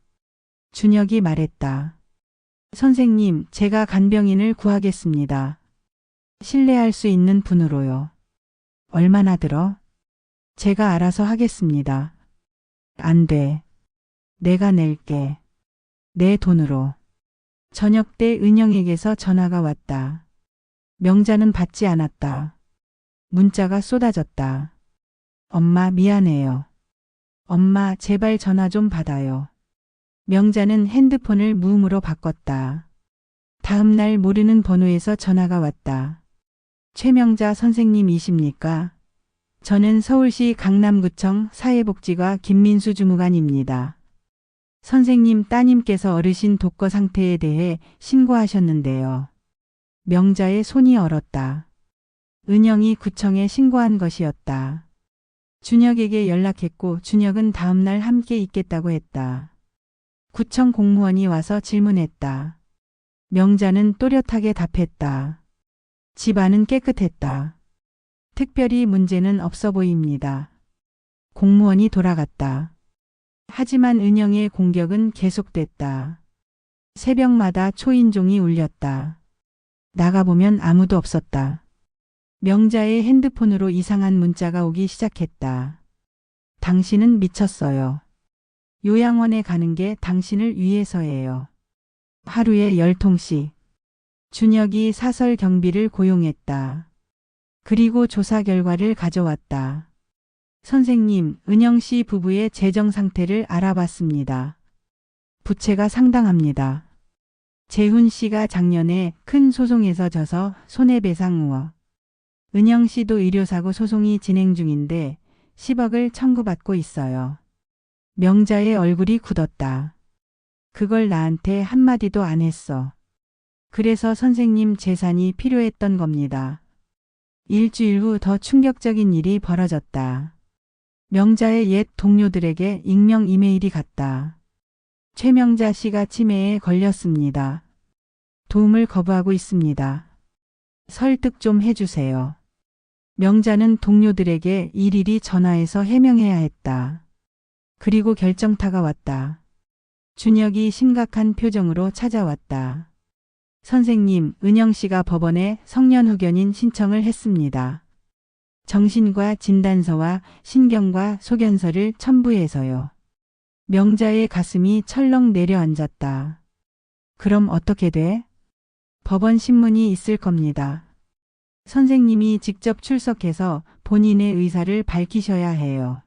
준혁이 말했다. 선생님, 제가 간병인을 구하겠습니다. 신뢰할 수 있는 분으로요. 얼마나 들어? 제가 알아서 하겠습니다. 안 돼. 내가 낼게. 내 돈으로. 저녁 때 은영에게서 전화가 왔다. 명자는 받지 않았다. 문자가 쏟아졌다. 엄마 미안해요. 엄마 제발 전화 좀 받아요. 명자는 핸드폰을 무음으로 바꿨다. 다음 날 모르는 번호에서 전화가 왔다. 최명자 선생님이십니까? 저는 서울시 강남구청 사회복지과 김민수 주무관입니다. 선생님 따님께서 어르신 독거 상태에 대해 신고하셨는데요. 명자의 손이 얼었다. 은영이 구청에 신고한 것이었다. 준혁에게 연락했고 준혁은 다음날 함께 있겠다고 했다. 구청 공무원이 와서 질문했다. 명자는 또렷하게 답했다. 집안은 깨끗했다. 특별히 문제는 없어 보입니다. 공무원이 돌아갔다. 하지만 은영의 공격은 계속됐다. 새벽마다 초인종이 울렸다. 나가보면 아무도 없었다. 명자의 핸드폰으로 이상한 문자가 오기 시작했다. 당신은 미쳤어요. 요양원에 가는 게 당신을 위해서예요. 하루에 10통씩. 준혁이 사설 경비를 고용했다. 그리고 조사 결과를 가져왔다. 선생님, 은영 씨 부부의 재정 상태를 알아봤습니다. 부채가 상당합니다. 재훈 씨가 작년에 큰 소송에서 져서 손해배상 우억. 은영 씨도 의료사고 소송이 진행 중인데 10억을 청구받고 있어요. 명자의 얼굴이 굳었다. 그걸 나한테 한마디도 안 했어. 그래서 선생님 재산이 필요했던 겁니다. 일주일 후 더 충격적인 일이 벌어졌다. 명자의 옛 동료들에게 익명 이메일이 갔다. 최명자 씨가 치매에 걸렸습니다. 도움을 거부하고 있습니다. 설득 좀 해주세요. 명자는 동료들에게 일일이 전화해서 해명해야 했다. 그리고 결정타가 왔다. 준혁이 심각한 표정으로 찾아왔다. 선생님, 은영 씨가 법원에 성년후견인 신청을 했습니다. 정신과 진단서와 신경과 소견서를 첨부해서요. 명자의 가슴이 철렁 내려앉았다. 그럼 어떻게 돼? 법원 신문이 있을 겁니다. 선생님이 직접 출석해서 본인의 의사를 밝히셔야 해요.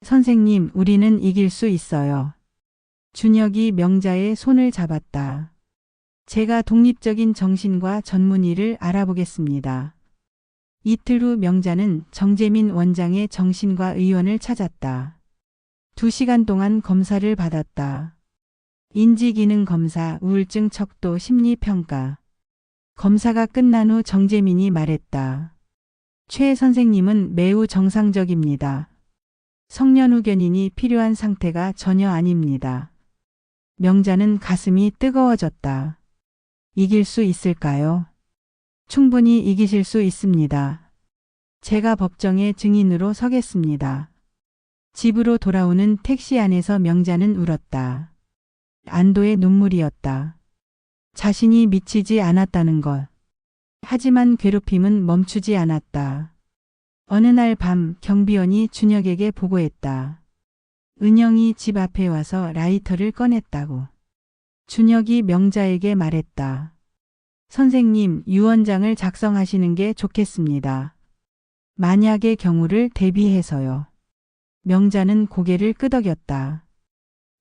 선생님, 우리는 이길 수 있어요. 준혁이 명자의 손을 잡았다. 제가 독립적인 정신과 전문의를 알아보겠습니다. 이틀 후 명자는 정재민 원장의 정신과 의원을 찾았다. 2시간 동안 검사를 받았다. 인지기능 검사, 우울증 척도 심리평가. 검사가 끝난 후 정재민이 말했다. 최 선생님은 매우 정상적입니다. 성년후견인이 필요한 상태가 전혀 아닙니다. 명자는 가슴이 뜨거워졌다. 이길 수 있을까요? 충분히 이기실 수 있습니다. 제가 법정의 증인으로 서겠습니다. 집으로 돌아오는 택시 안에서 명자는 울었다. 안도의 눈물이었다. 자신이 미치지 않았다는 것. 하지만 괴롭힘은 멈추지 않았다. 어느 날 밤 경비원이 준혁에게 보고했다. 은영이 집 앞에 와서 라이터를 꺼냈다고. 준혁이 명자에게 말했다. 선생님, 유언장을 작성하시는 게 좋겠습니다. 만약의 경우를 대비해서요. 명자는 고개를 끄덕였다.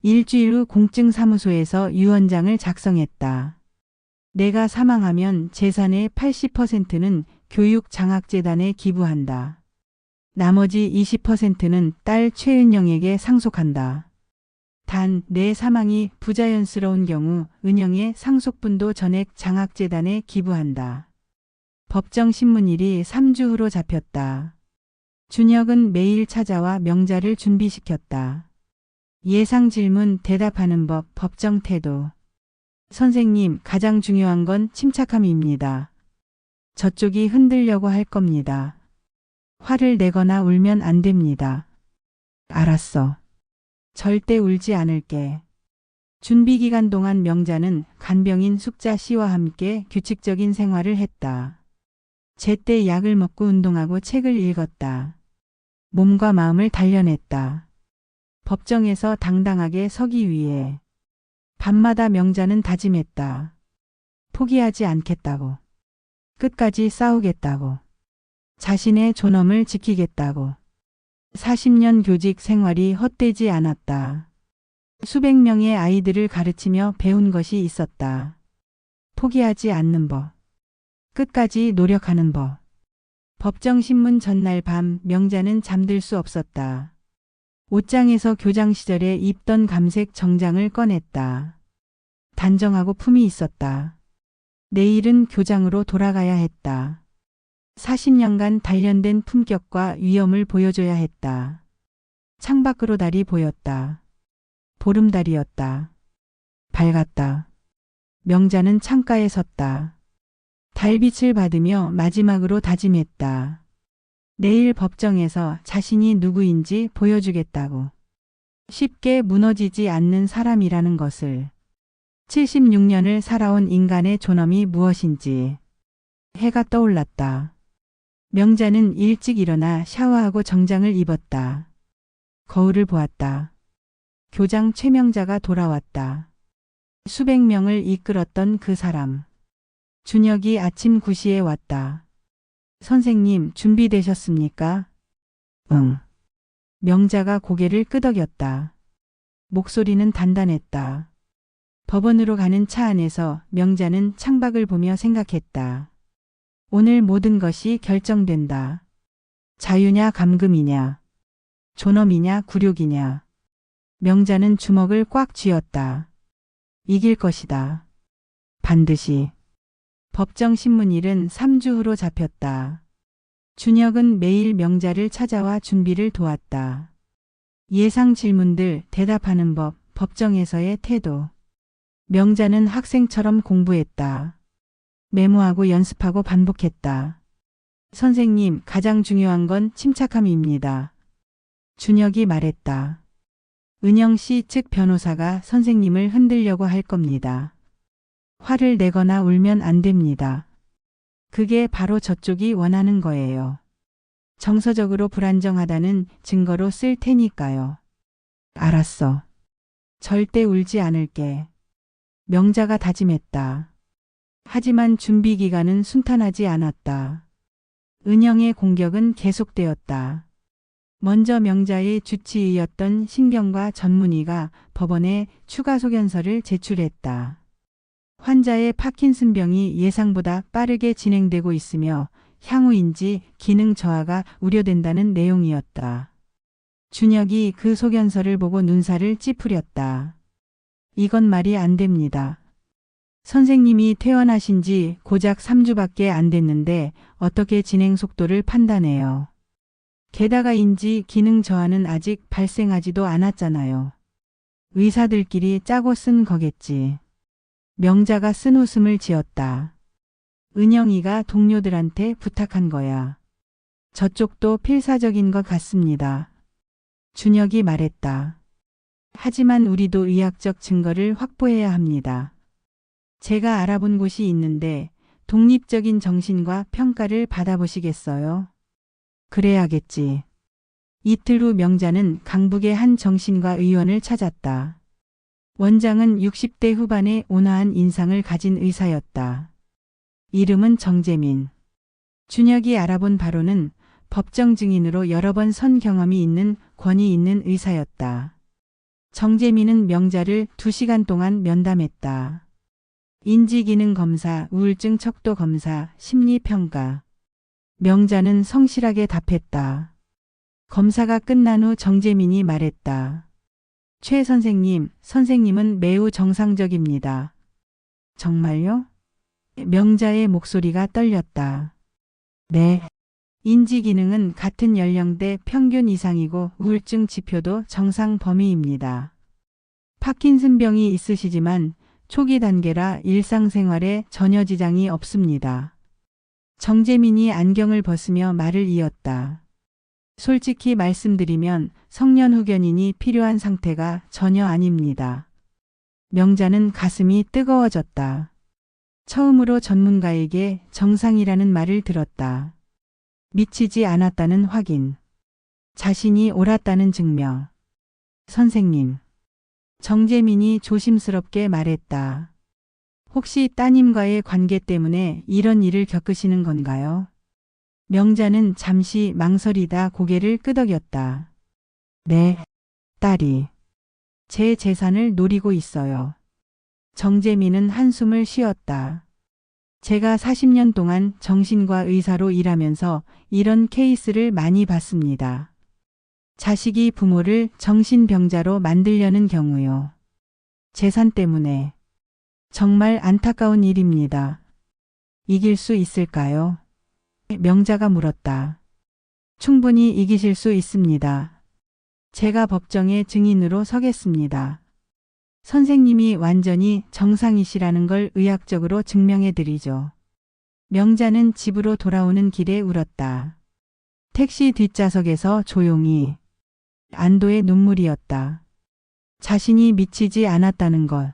일주일 후 공증사무소에서 유언장을 작성했다. 내가 사망하면 재산의 80%는 교육장학재단에 기부한다. 나머지 20%는 딸 최은영에게 상속한다. 단 내 사망이 부자연스러운 경우 은영의 상속분도 전액 장학재단에 기부한다. 법정 신문일이 3주 후로 잡혔다. 준혁은 매일 찾아와 명자를 준비시켰다. 예상 질문 대답하는 법, 법정 태도. 선생님, 가장 중요한 건 침착함입니다. 저쪽이 흔들려고 할 겁니다. 화를 내거나 울면 안 됩니다. 알았어. 절대 울지 않을게. 준비 기간 동안 명자는 간병인 숙자 씨와 함께 규칙적인 생활을 했다. 제때 약을 먹고 운동하고 책을 읽었다. 몸과 마음을 단련했다. 법정에서 당당하게 서기 위해 밤마다 명자는 다짐했다. 포기하지 않겠다고. 끝까지 싸우겠다고. 자신의 존엄을 지키겠다고. 40년 교직 생활이 헛되지 않았다. 수백 명의 아이들을 가르치며 배운 것이 있었다. 포기하지 않는 법. 끝까지 노력하는 법. 법정신문 전날 밤 명자는 잠들 수 없었다. 옷장에서 교장 시절에 입던 감색 정장을 꺼냈다. 단정하고 품이 있었다. 내일은 교장으로 돌아가야 했다. 40년간 단련된 품격과 위엄을 보여줘야 했다. 창밖으로 달이 보였다. 보름달이었다. 밝았다. 명자는 창가에 섰다. 달빛을 받으며 마지막으로 다짐했다. 내일 법정에서 자신이 누구인지 보여주겠다고. 쉽게 무너지지 않는 사람이라는 것을. 76년을 살아온 인간의 존엄이 무엇인지. 해가 떠올랐다. 명자는 일찍 일어나 샤워하고 정장을 입었다. 거울을 보았다. 교장 최명자가 돌아왔다. 수백 명을 이끌었던 그 사람. 준혁이 아침 9시에 왔다. 선생님, 준비되셨습니까? 응. 명자가 고개를 끄덕였다. 목소리는 단단했다. 법원으로 가는 차 안에서 명자는 창밖을 보며 생각했다. 오늘 모든 것이 결정된다. 자유냐 감금이냐. 존엄이냐 굴욕이냐. 명자는 주먹을 꽉 쥐었다. 이길 것이다. 반드시. 법정신문일은 3주 후로 잡혔다. 준혁은 매일 명자를 찾아와 준비를 도왔다. 예상 질문들 대답하는 법, 법정에서의 태도. 명자는 학생처럼 공부했다. 메모하고 연습하고 반복했다. 선생님, 가장 중요한 건 침착함입니다. 준혁이 말했다. 은영 씨 측 변호사가 선생님을 흔들려고 할 겁니다. 화를 내거나 울면 안 됩니다. 그게 바로 저쪽이 원하는 거예요. 정서적으로 불안정하다는 증거로 쓸 테니까요. 알았어. 절대 울지 않을게. 명자가 다짐했다. 하지만 준비 기간은 순탄하지 않았다. 은영의 공격은 계속되었다. 먼저 명자의 주치의였던 신경과 전문의가 법원에 추가 소견서를 제출했다. 환자의 파킨슨병이 예상보다 빠르게 진행되고 있으며 향후 인지 기능 저하가 우려된다는 내용이었다. 준혁이 그 소견서를 보고 눈살을 찌푸렸다. 이건 말이 안 됩니다. 선생님이 퇴원하신 지 고작 3주밖에 안 됐는데 어떻게 진행 속도를 판단해요. 게다가 인지 기능 저하는 아직 발생하지도 않았잖아요. 의사들끼리 짜고 쓴 거겠지. 명자가 쓴 웃음을 지었다. 은영이가 동료들한테 부탁한 거야. 저쪽도 필사적인 것 같습니다. 준혁이 말했다. 하지만 우리도 의학적 증거를 확보해야 합니다. 제가 알아본 곳이 있는데 독립적인 정신과 평가를 받아보시겠어요? 그래야겠지. 이틀 후 명자는 강북의 한 정신과 의원을 찾았다. 원장은 60대 후반의 온화한 인상을 가진 의사였다. 이름은 정재민. 준혁이 알아본 바로는 법정 증인으로 여러 번 선 경험이 있는 권위 있는 의사였다. 정재민은 명자를 2시간 동안 면담했다. 인지기능 검사, 우울증 척도 검사, 심리평가. 명자는 성실하게 답했다. 검사가 끝난 후 정재민이 말했다. 최 선생님, 선생님은 매우 정상적입니다. 정말요? 명자의 목소리가 떨렸다. 네. 인지기능은 같은 연령대 평균 이상이고 우울증 지표도 정상 범위입니다. 파킨슨병이 있으시지만 초기 단계라 일상생활에 전혀 지장이 없습니다. 정재민이 안경을 벗으며 말을 이었다. 솔직히 말씀드리면 성년후견인이 필요한 상태가 전혀 아닙니다. 명자는 가슴이 뜨거워졌다. 처음으로 전문가에게 정상이라는 말을 들었다. 미치지 않았다는 확인. 자신이 옳았다는 증명. 선생님. 정재민이 조심스럽게 말했다. 혹시 따님과의 관계 때문에 이런 일을 겪으시는 건가요? 명자는 잠시 망설이다 고개를 끄덕였다. 네, 딸이 제 재산을 노리고 있어요. 정재민은 한숨을 쉬었다. 제가 40년 동안 정신과 의사로 일하면서 이런 케이스를 많이 봤습니다. 자식이 부모를 정신병자로 만들려는 경우요. 재산 때문에. 정말 안타까운 일입니다. 이길 수 있을까요? 명자가 물었다. 충분히 이기실 수 있습니다. 제가 법정에 증인으로 서겠습니다. 선생님이 완전히 정상이시라는 걸 의학적으로 증명해 드리죠. 명자는 집으로 돌아오는 길에 울었다. 택시 뒷좌석에서 조용히. 안도의 눈물이었다. 자신이 미치지 않았다는 것.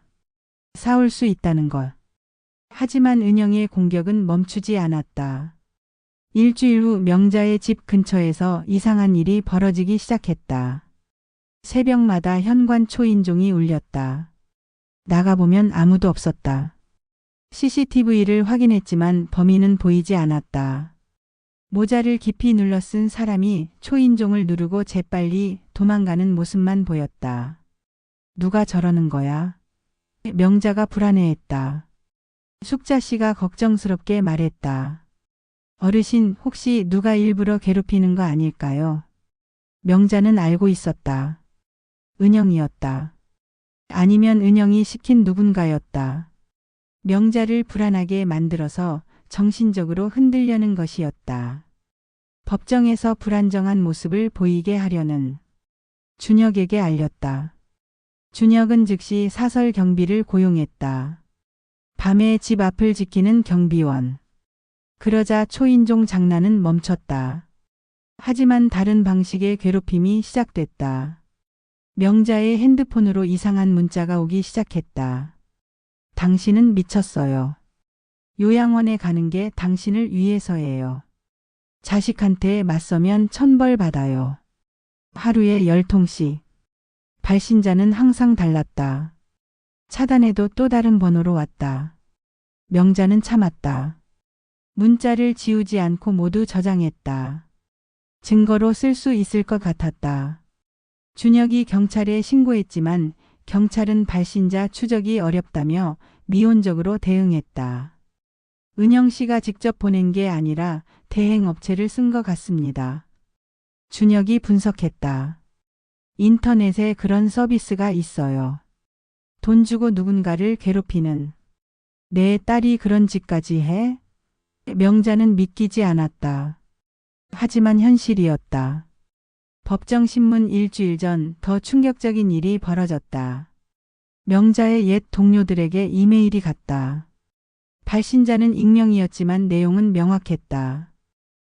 싸울 수 있다는 것. 하지만 은영의 공격은 멈추지 않았다. 일주일 후 명자의 집 근처에서 이상한 일이 벌어지기 시작했다. 새벽마다 현관 초인종이 울렸다. 나가보면 아무도 없었다. CCTV를 확인했지만 범인은 보이지 않았다. 모자를 깊이 눌러 쓴 사람이 초인종을 누르고 재빨리 도망가는 모습만 보였다. 누가 저러는 거야? 명자가 불안해했다. 숙자 씨가 걱정스럽게 말했다. 어르신, 혹시 누가 일부러 괴롭히는 거 아닐까요? 명자는 알고 있었다. 은영이었다. 아니면 은영이 시킨 누군가였다. 명자를 불안하게 만들어서 정신적으로 흔들려는 것이었다. 법정에서 불안정한 모습을 보이게 하려는. 준혁에게 알렸다. 준혁은 즉시 사설 경비를 고용했다. 밤에 집 앞을 지키는 경비원. 그러자 초인종 장난은 멈췄다. 하지만 다른 방식의 괴롭힘이 시작됐다. 명자의 핸드폰으로 이상한 문자가 오기 시작했다. 당신은 미쳤어요. 요양원에 가는 게 당신을 위해서예요. 자식한테 맞서면 천벌 받아요. 하루에 10통씩. 발신자는 항상 달랐다. 차단해도 또 다른 번호로 왔다. 명자는 참았다. 문자를 지우지 않고 모두 저장했다. 증거로 쓸 수 있을 것 같았다. 준혁이 경찰에 신고했지만 경찰은 발신자 추적이 어렵다며 미온적으로 대응했다. 은영 씨가 직접 보낸 게 아니라 대행업체를 쓴 것 같습니다. 준혁이 분석했다. 인터넷에 그런 서비스가 있어요. 돈 주고 누군가를 괴롭히는. 내 딸이 그런 짓까지 해? 명자는 믿기지 않았다. 하지만 현실이었다. 법정신문 일주일 전 더 충격적인 일이 벌어졌다. 명자의 옛 동료들에게 이메일이 갔다. 발신자는 익명이었지만 내용은 명확했다.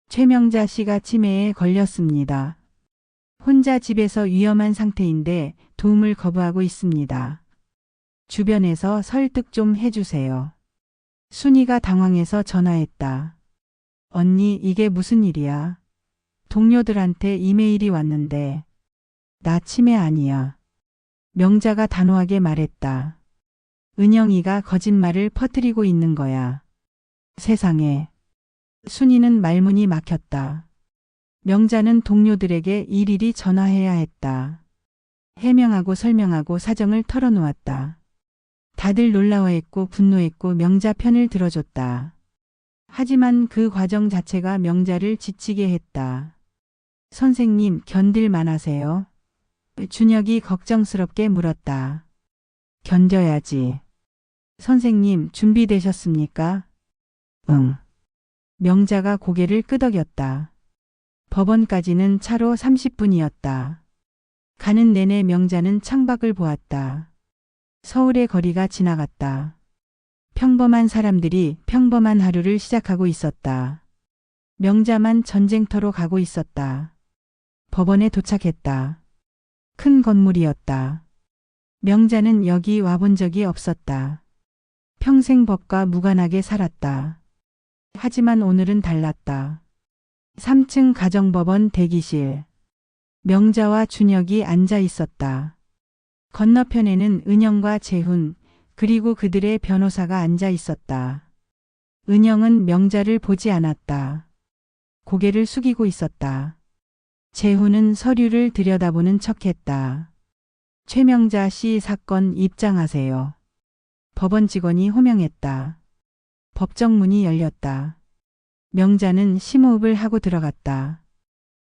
최명자 씨가 치매에 걸렸습니다. 혼자 집에서 위험한 상태인데 도움을 거부하고 있습니다. 주변에서 설득 좀 해주세요. 순이가 당황해서 전화했다. 언니, 이게 무슨 일이야? 동료들한테 이메일이 왔는데. 나 치매 아니야. 명자가 단호하게 말했다. 은영이가 거짓말을 퍼뜨리고 있는 거야. 세상에. 순이는 말문이 막혔다. 명자는 동료들에게 일일이 전화해야 했다. 해명하고 설명하고 사정을 털어놓았다. 다들 놀라워했고 분노했고 명자 편을 들어줬다. 하지만 그 과정 자체가 명자를 지치게 했다. 선생님, 견딜만 하세요? 준혁이 걱정스럽게 물었다. 견뎌야지. 선생님, 준비되셨습니까? 응. 명자가 고개를 끄덕였다. 법원까지는 차로 30분이었다. 가는 내내 명자는 창밖을 보았다. 서울의 거리가 지나갔다. 평범한 사람들이 평범한 하루를 시작하고 있었다. 명자만 전쟁터로 가고 있었다. 법원에 도착했다. 큰 건물이었다. 명자는 여기 와본 적이 없었다. 평생 법과 무관하게 살았다. 하지만 오늘은 달랐다. 3층 가정법원 대기실. 명자와 준혁이 앉아 있었다. 건너편에는 은영과 재훈, 그리고 그들의 변호사가 앉아 있었다. 은영은 명자를 보지 않았다. 고개를 숙이고 있었다. 재훈은 서류를 들여다보는 척했다. 최명자 씨 사건 입장하세요. 법원 직원이 호명했다. 법정 문이 열렸다. 명자는 심호흡을 하고 들어갔다.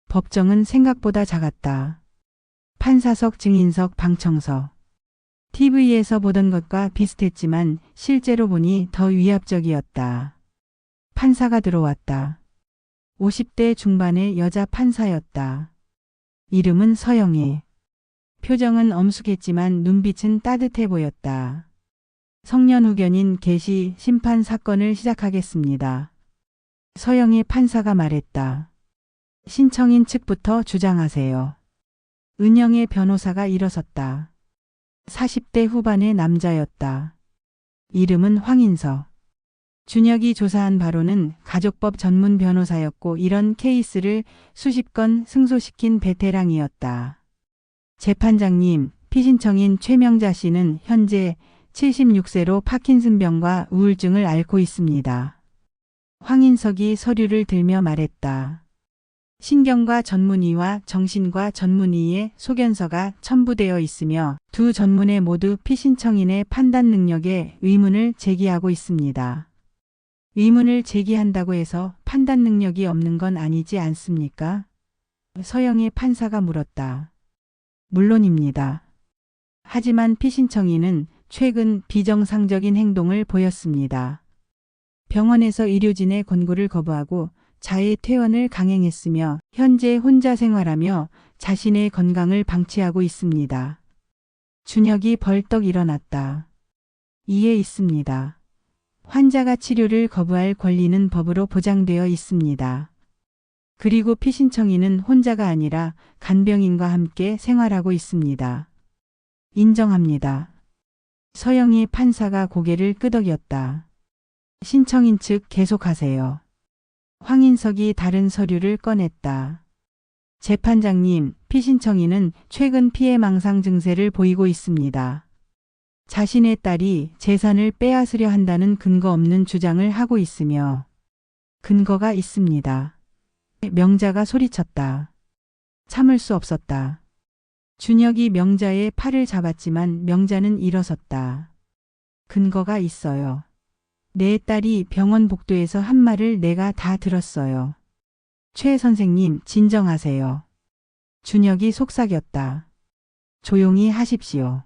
법정은 생각보다 작았다. 판사석, 증인석, 방청석. TV에서 보던 것과 비슷했지만 실제로 보니 더 위압적이었다. 판사가 들어왔다. 50대 중반의 여자 판사였다. 이름은 서영애. 표정은 엄숙했지만 눈빛은 따뜻해 보였다. 성년후견인 개시 심판 사건을 시작하겠습니다. 서영애 판사가 말했다. 신청인 측부터 주장하세요. 은영의 변호사가 일어섰다. 40대 후반의 남자였다. 이름은 황인서. 준혁이 조사한 바로는 가족법 전문 변호사였고 이런 케이스를 수십 건 승소시킨 베테랑이었다. 재판장님, 피신청인 최명자 씨는 현재 76세로 파킨슨병과 우울증을 앓고 있습니다. 황인석이 서류를 들며 말했다. 신경과 전문의와 정신과 전문의의 소견서가 첨부되어 있으며 두 전문의 모두 피신청인의 판단 능력에 의문을 제기하고 있습니다. 의문을 제기한다고 해서 판단 능력이 없는 건 아니지 않습니까? 서영의 판사가 물었다. 물론입니다. 하지만 피신청인은 최근 비정상적인 행동을 보였습니다. 병원에서 의료진의 권고를 거부하고 자해 퇴원을 강행했으며 현재 혼자 생활하며 자신의 건강을 방치하고 있습니다. 준혁이 벌떡 일어났다. 이해 있습니다. 환자가 치료를 거부할 권리는 법으로 보장되어 있습니다. 그리고 피신청인은 혼자가 아니라 간병인과 함께 생활하고 있습니다. 인정합니다. 서영희 판사가 고개를 끄덕였다. 신청인 측 계속하세요. 황인석이 다른 서류를 꺼냈다. 재판장님, 피신청인은 최근 피해 망상 증세를 보이고 있습니다. 자신의 딸이 재산을 빼앗으려 한다는 근거 없는 주장을 하고 있으며 근거가 있습니다. 명자가 소리쳤다. 참을 수 없었다. 준혁이 명자의 팔을 잡았지만 명자는 일어섰다. 근거가 있어요. 내 딸이 병원 복도에서 한 말을 내가 다 들었어요. 최 선생님, 진정하세요. 준혁이 속삭였다. 조용히 하십시오.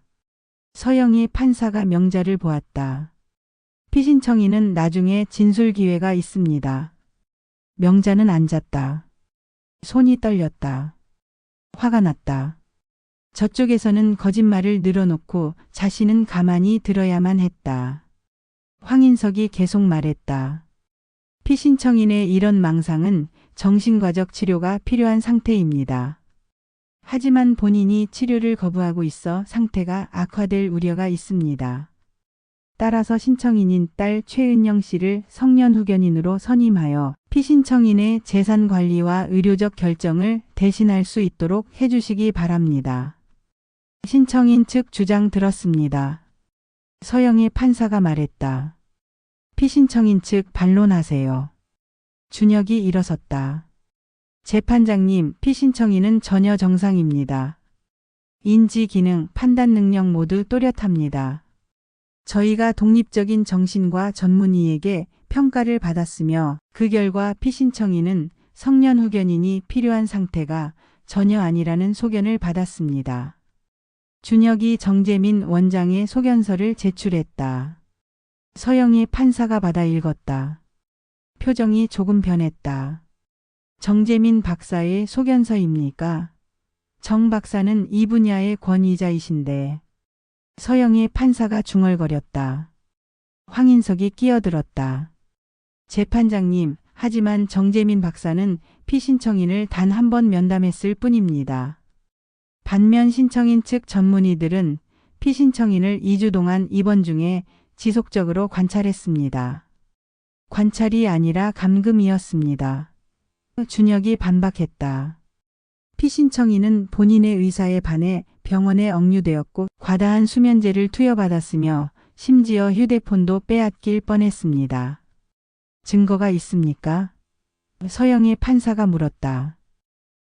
서영희 판사가 명자를 보았다. 피신청인은 나중에 진술 기회가 있습니다. 명자는 앉았다. 손이 떨렸다. 화가 났다. 저쪽에서는 거짓말을 늘어놓고 자신은 가만히 들어야만 했다. 황인석이 계속 말했다. 피신청인의 이런 망상은 정신과적 치료가 필요한 상태입니다. 하지만 본인이 치료를 거부하고 있어 상태가 악화될 우려가 있습니다. 따라서 신청인인 딸 최은영 씨를 성년후견인으로 선임하여 피신청인의 재산 관리와 의료적 결정을 대신할 수 있도록 해주시기 바랍니다. 신청인 측 주장 들었습니다. 서영희 판사가 말했다. 피신청인 측 반론하세요. 준혁이 일어섰다. 재판장님, 피신청인은 전혀 정상입니다. 인지 기능, 판단 능력 모두 또렷합니다. 저희가 독립적인 정신과 전문의에게 평가를 받았으며 그 결과 피신청인은 성년후견인이 필요한 상태가 전혀 아니라는 소견을 받았습니다. 준혁이 정재민 원장의 소견서를 제출했다. 서영희 판사가 받아 읽었다. 표정이 조금 변했다. 정재민 박사의 소견서입니까? 정 박사는 이 분야의 권위자이신데. 서영희 판사가 중얼거렸다. 황인석이 끼어들었다. 재판장님, 하지만 정재민 박사는 피신청인을 단 한 번 면담했을 뿐입니다. 반면 신청인 측 전문의들은 피신청인을 2주 동안 입원 중에 지속적으로 관찰했습니다. 관찰이 아니라 감금이었습니다. 준혁이 반박했다. 피신청인은 본인의 의사에 반해 병원에 억류되었고 과다한 수면제를 투여받았으며 심지어 휴대폰도 빼앗길 뻔했습니다. 증거가 있습니까? 서영의 판사가 물었다.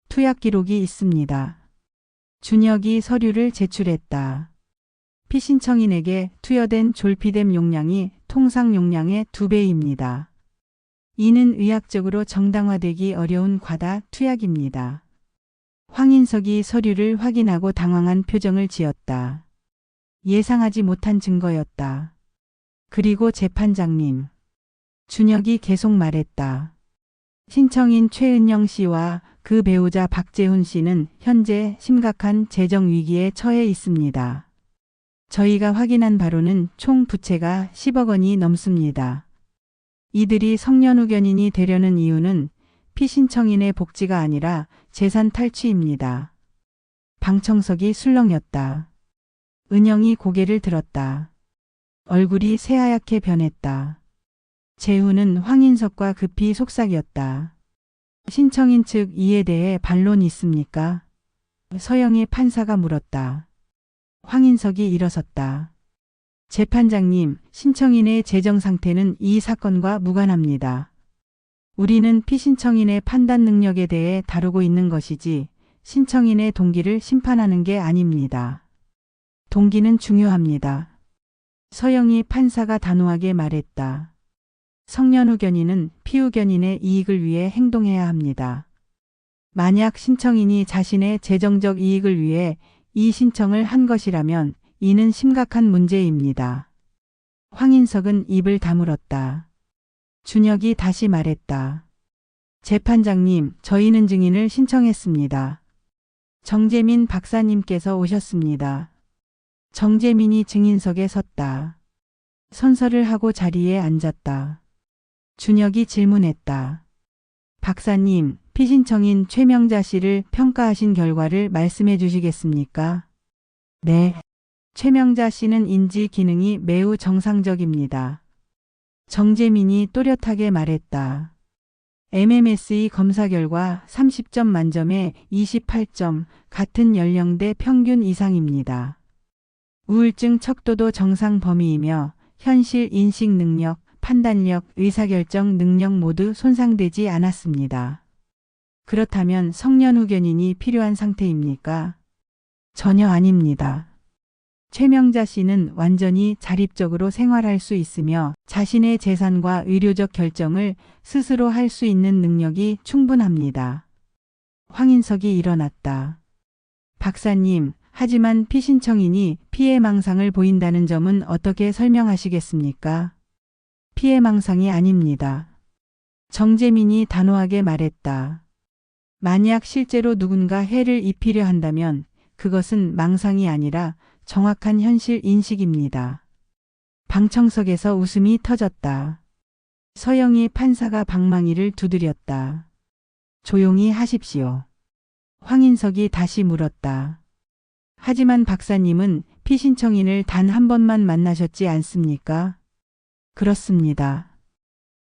투약 기록이 있습니다. 준혁이 서류를 제출했다. 피신청인에게 투여된 졸피뎀 용량이 통상 용량의 2배입니다. 이는 의학적으로 정당화되기 어려운 과다 투약입니다. 황인석이 서류를 확인하고 당황한 표정을 지었다. 예상하지 못한 증거였다. 그리고 재판장님. 준혁이 계속 말했다. 신청인 최은영 씨와 그 배우자 박재훈 씨는 현재 심각한 재정 위기에 처해 있습니다. 저희가 확인한 바로는 총 부채가 10억 원이 넘습니다. 이들이 성년후견인이 되려는 이유는 피신청인의 복지가 아니라 재산 탈취입니다. 방청석이 술렁였다. 은영이 고개를 들었다. 얼굴이 새하얗게 변했다. 재훈은 황인석과 급히 속삭였다. 신청인 측 이에 대해 반론 있습니까? 서영의 판사가 물었다. 황인석이 일어섰다. 재판장님, 신청인의 재정 상태는 이 사건과 무관합니다. 우리는 피신청인의 판단 능력에 대해 다루고 있는 것이지 신청인의 동기를 심판하는 게 아닙니다. 동기는 중요합니다. 서영이 판사가 단호하게 말했다. 성년후견인은 피후견인의 이익을 위해 행동해야 합니다. 만약 신청인이 자신의 재정적 이익을 위해 이 신청을 한 것이라면 이는 심각한 문제입니다. 황인석은 입을 다물었다. 준혁이 다시 말했다. 재판장님, 저희는 증인을 신청했습니다. 정재민 박사님께서 오셨습니다. 정재민이 증인석에 섰다. 선서를 하고 자리에 앉았다. 준혁이 질문했다. 박사님, 피신청인 최명자 씨를 평가하신 결과를 말씀해 주시겠습니까? 네. 최명자 씨는 인지 기능이 매우 정상적입니다. 정재민이 또렷하게 말했다. MMSE 검사 결과 30점 만점에 28점, 같은 연령대 평균 이상입니다. 우울증 척도도 정상 범위이며 현실 인식 능력, 판단력, 의사결정 능력 모두 손상되지 않았습니다. 그렇다면 성년후견인이 필요한 상태입니까? 전혀 아닙니다. 최명자 씨는 완전히 자립적으로 생활할 수 있으며 자신의 재산과 의료적 결정을 스스로 할 수 있는 능력이 충분합니다. 황인석이 일어났다. 박사님, 하지만 피신청인이 피해망상을 보인다는 점은 어떻게 설명하시겠습니까? 피해망상이 아닙니다. 정재민이 단호하게 말했다. 만약 실제로 누군가 해를 입히려 한다면 그것은 망상이 아니라 정확한 현실 인식입니다. 방청석에서 웃음이 터졌다. 서영이 판사가 방망이를 두드렸다. 조용히 하십시오. 황인석이 다시 물었다. 하지만 박사님은 피신청인을 단 한 번만 만나셨지 않습니까? 그렇습니다.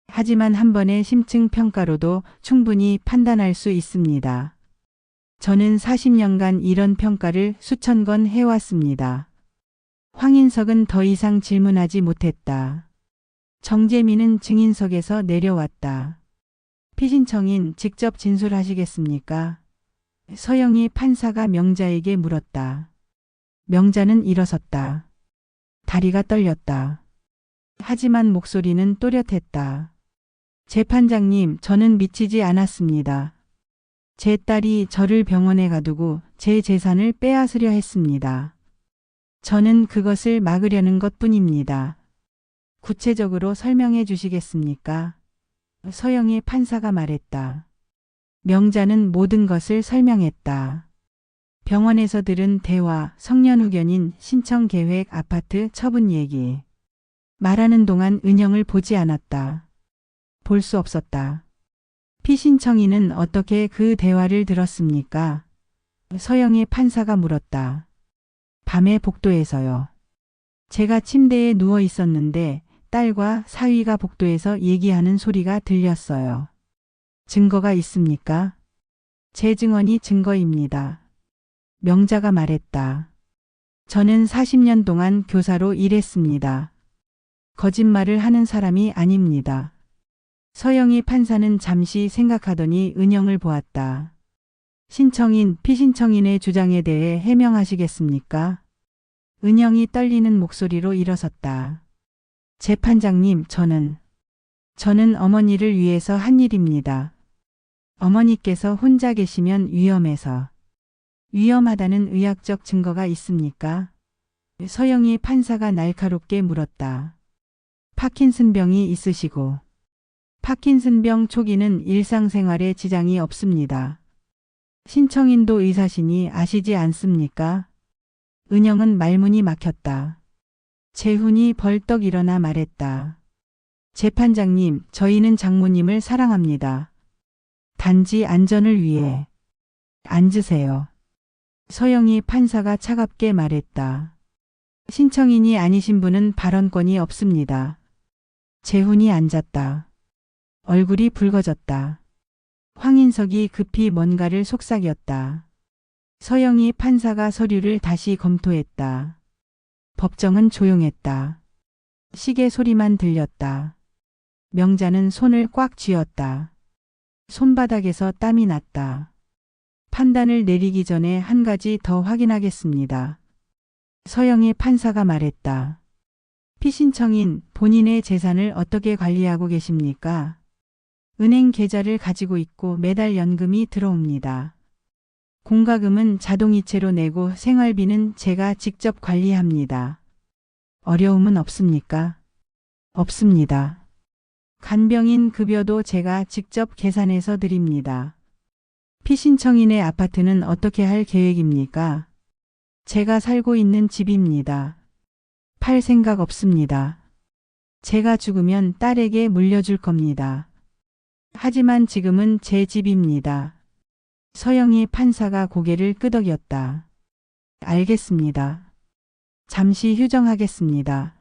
하지만 한 번의 심층 평가로도 충분히 판단할 수 있습니다. 저는 40년간 이런 평가를 수천 건 해왔습니다. 황인석은 더 이상 질문하지 못했다. 정재민은 증인석에서 내려왔다. 피신청인 직접 진술하시겠습니까? 서영이 판사가 명자에게 물었다. 명자는 일어섰다. 다리가 떨렸다. 하지만 목소리는 또렷했다. 재판장님, 저는 미치지 않았습니다. 제 딸이 저를 병원에 가두고 제 재산을 빼앗으려 했습니다. 저는 그것을 막으려는 것뿐입니다. 구체적으로 설명해 주시겠습니까? 서영의 판사가 말했다. 명자는 모든 것을 설명했다. 병원에서 들은 대화, 성년후견인 신청 계획, 아파트 처분 얘기. 말하는 동안 은영을 보지 않았다. 볼 수 없었다. 피신청인은 어떻게 그 대화를 들었습니까? 서영의 판사가 물었다. 밤에 복도에서요. 제가 침대에 누워 있었는데 딸과 사위가 복도에서 얘기하는 소리가 들렸어요. 증거가 있습니까? 제 증언이 증거입니다. 명자가 말했다. 저는 40년 동안 교사로 일했습니다. 거짓말을 하는 사람이 아닙니다. 서영이 판사는 잠시 생각하더니 은영을 보았다. 신청인, 피신청인의 주장에 대해 해명하시겠습니까? 은영이 떨리는 목소리로 일어섰다. 재판장님, 저는 어머니를 위해서 한 일입니다. 어머니께서 혼자 계시면 위험해서. 위험하다는 의학적 증거가 있습니까? 서영이 판사가 날카롭게 물었다. 파킨슨병이 있으시고. 파킨슨병 초기는 일상생활에 지장이 없습니다. 신청인도 의사시니 아시지 않습니까? 은영은 말문이 막혔다. 재훈이 벌떡 일어나 말했다. 재판장님, 저희는 장모님을 사랑합니다. 단지 안전을 위해. 앉으세요. 서영이 판사가 차갑게 말했다. 신청인이 아니신 분은 발언권이 없습니다. 재훈이 앉았다. 얼굴이 붉어졌다. 황인석이 급히 뭔가를 속삭였다. 서영이 판사가 서류를 다시 검토했다. 법정은 조용했다. 시계 소리만 들렸다. 명자는 손을 꽉 쥐었다. 손바닥에서 땀이 났다. 판단을 내리기 전에 한 가지 더 확인하겠습니다. 서영이 판사가 말했다. 피신청인 본인의 재산을 어떻게 관리하고 계십니까? 은행 계좌를 가지고 있고 매달 연금이 들어옵니다. 공과금은 자동이체로 내고 생활비는 제가 직접 관리합니다. 어려움은 없습니까? 없습니다. 간병인 급여도 제가 직접 계산해서 드립니다. 피신청인의 아파트는 어떻게 할 계획입니까? 제가 살고 있는 집입니다. 팔 생각 없습니다. 제가 죽으면 딸에게 물려줄 겁니다. 하지만 지금은 제 집입니다. 서영이 판사가 고개를 끄덕였다. 알겠습니다. 잠시 휴정하겠습니다.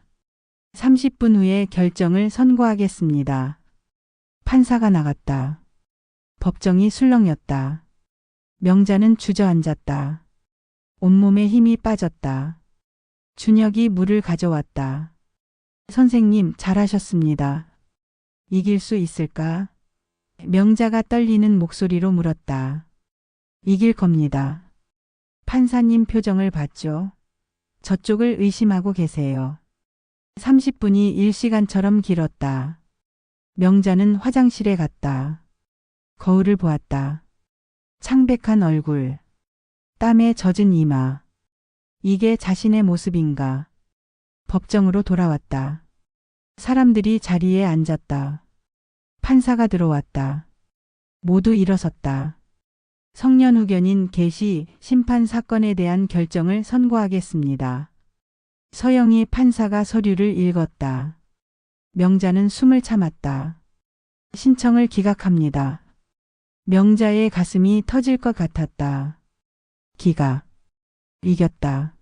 30분 후에 결정을 선고하겠습니다. 판사가 나갔다. 법정이 술렁였다. 명자는 주저앉았다. 온몸에 힘이 빠졌다. 준혁이 물을 가져왔다. 선생님, 잘하셨습니다. 이길 수 있을까? 명자가 떨리는 목소리로 물었다. 이길 겁니다. 판사님 표정을 봤죠? 저쪽을 의심하고 계세요. 30분이 1시간처럼 길었다. 명자는 화장실에 갔다. 거울을 보았다. 창백한 얼굴. 땀에 젖은 이마. 이게 자신의 모습인가? 법정으로 돌아왔다. 사람들이 자리에 앉았다. 판사가 들어왔다. 모두 일어섰다. 성년후견인 개시 심판 사건에 대한 결정을 선고하겠습니다. 서영이 판사가 서류를 읽었다. 명자는 숨을 참았다. 신청을 기각합니다. 명자의 가슴이 터질 것 같았다. 기각. 이겼다.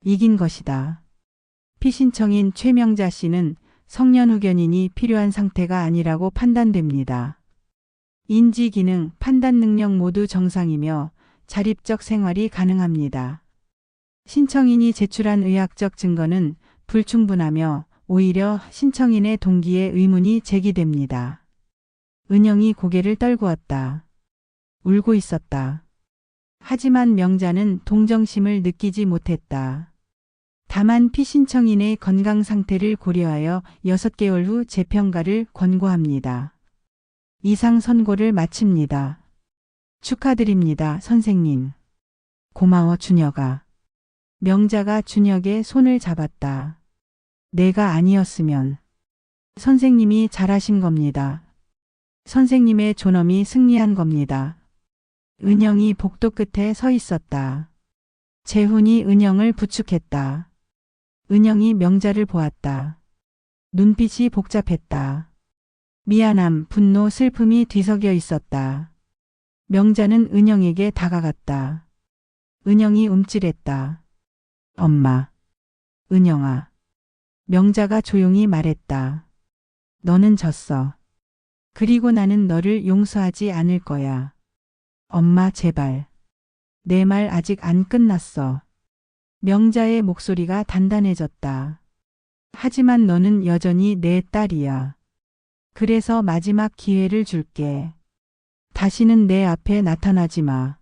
이긴 것이다. 피신청인 최명자 씨는 성년후견인이 필요한 상태가 아니라고 판단됩니다. 인지 기능, 판단 능력 모두 정상이며 자립적 생활이 가능합니다. 신청인이 제출한 의학적 증거는 불충분하며 오히려 신청인의 동기에 의문이 제기됩니다. 은영이 고개를 떨구었다. 울고 있었다. 하지만 명자는 동정심을 느끼지 못했다. 다만 피신청인의 건강 상태를 고려하여 6개월 후 재평가를 권고합니다. 이상 선고를 마칩니다. 축하드립니다, 선생님. 고마워, 준혁아. 명자가 준혁의 손을 잡았다. 내가 아니었으면. 선생님이 잘하신 겁니다. 선생님의 존엄이 승리한 겁니다. 은영이 복도 끝에 서 있었다. 재훈이 은영을 부축했다. 은영이 명자를 보았다. 눈빛이 복잡했다. 미안함, 분노, 슬픔이 뒤섞여 있었다. 명자는 은영에게 다가갔다. 은영이 움찔했다. 엄마. 은영아. 명자가 조용히 말했다. 너는 졌어. 그리고 나는 너를 용서하지 않을 거야. 엄마 제발. 내 말 아직 안 끝났어. 명자의 목소리가 단단해졌다. 하지만 너는 여전히 내 딸이야. 그래서 마지막 기회를 줄게. 다시는 내 앞에 나타나지 마.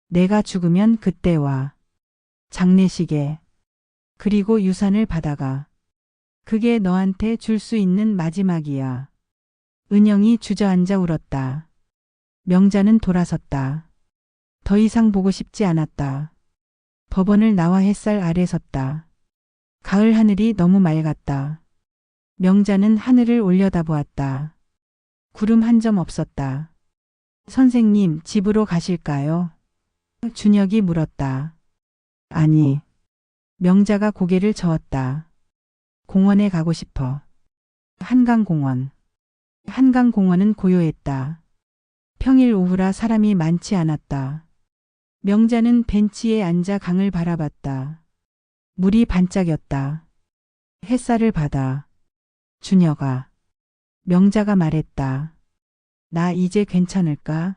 내가 죽으면 그때 와. 장례식에. 그리고 유산을 받아가. 그게 너한테 줄 수 있는 마지막이야. 은영이 주저앉아 울었다. 명자는 돌아섰다. 더 이상 보고 싶지 않았다. 법원을 나와 햇살 아래 섰다. 가을 하늘이 너무 맑았다. 명자는 하늘을 올려다보았다. 구름 한 점 없었다. 선생님, 집으로 가실까요? 준혁이 물었다. 아니. 명자가 고개를 저었다. 공원에 가고 싶어. 한강공원. 한강공원은 고요했다. 평일 오후라 사람이 많지 않았다. 명자는 벤치에 앉아 강을 바라봤다. 물이 반짝였다. 햇살을 받아. 준혁아. 명자가 말했다. 나 이제 괜찮을까?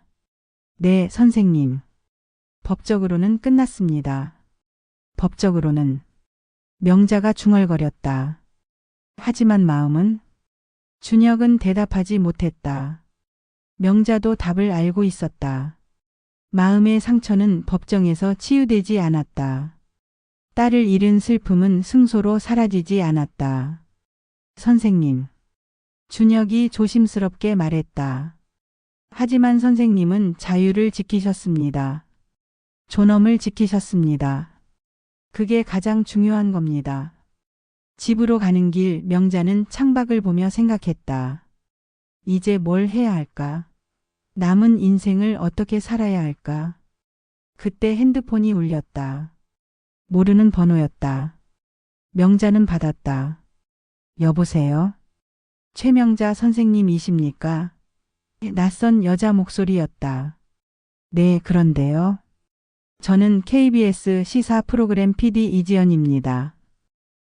네, 선생님. 법적으로는 끝났습니다. 법적으로는. 명자가 중얼거렸다. 하지만 마음은? 준혁은 대답하지 못했다. 명자도 답을 알고 있었다. 마음의 상처는 법정에서 치유되지 않았다. 딸을 잃은 슬픔은 승소로 사라지지 않았다. 선생님. 준혁이 조심스럽게 말했다. 하지만 선생님은 자유를 지키셨습니다. 존엄을 지키셨습니다. 그게 가장 중요한 겁니다. 집으로 가는 길 명자는 창밖을 보며 생각했다. 이제 뭘 해야 할까? 남은 인생을 어떻게 살아야 할까? 그때 핸드폰이 울렸다. 모르는 번호였다. 명자는 받았다. 여보세요? 최명자 선생님이십니까? 낯선 여자 목소리였다. 네, 그런데요. 저는 KBS 시사 프로그램 PD 이지연입니다.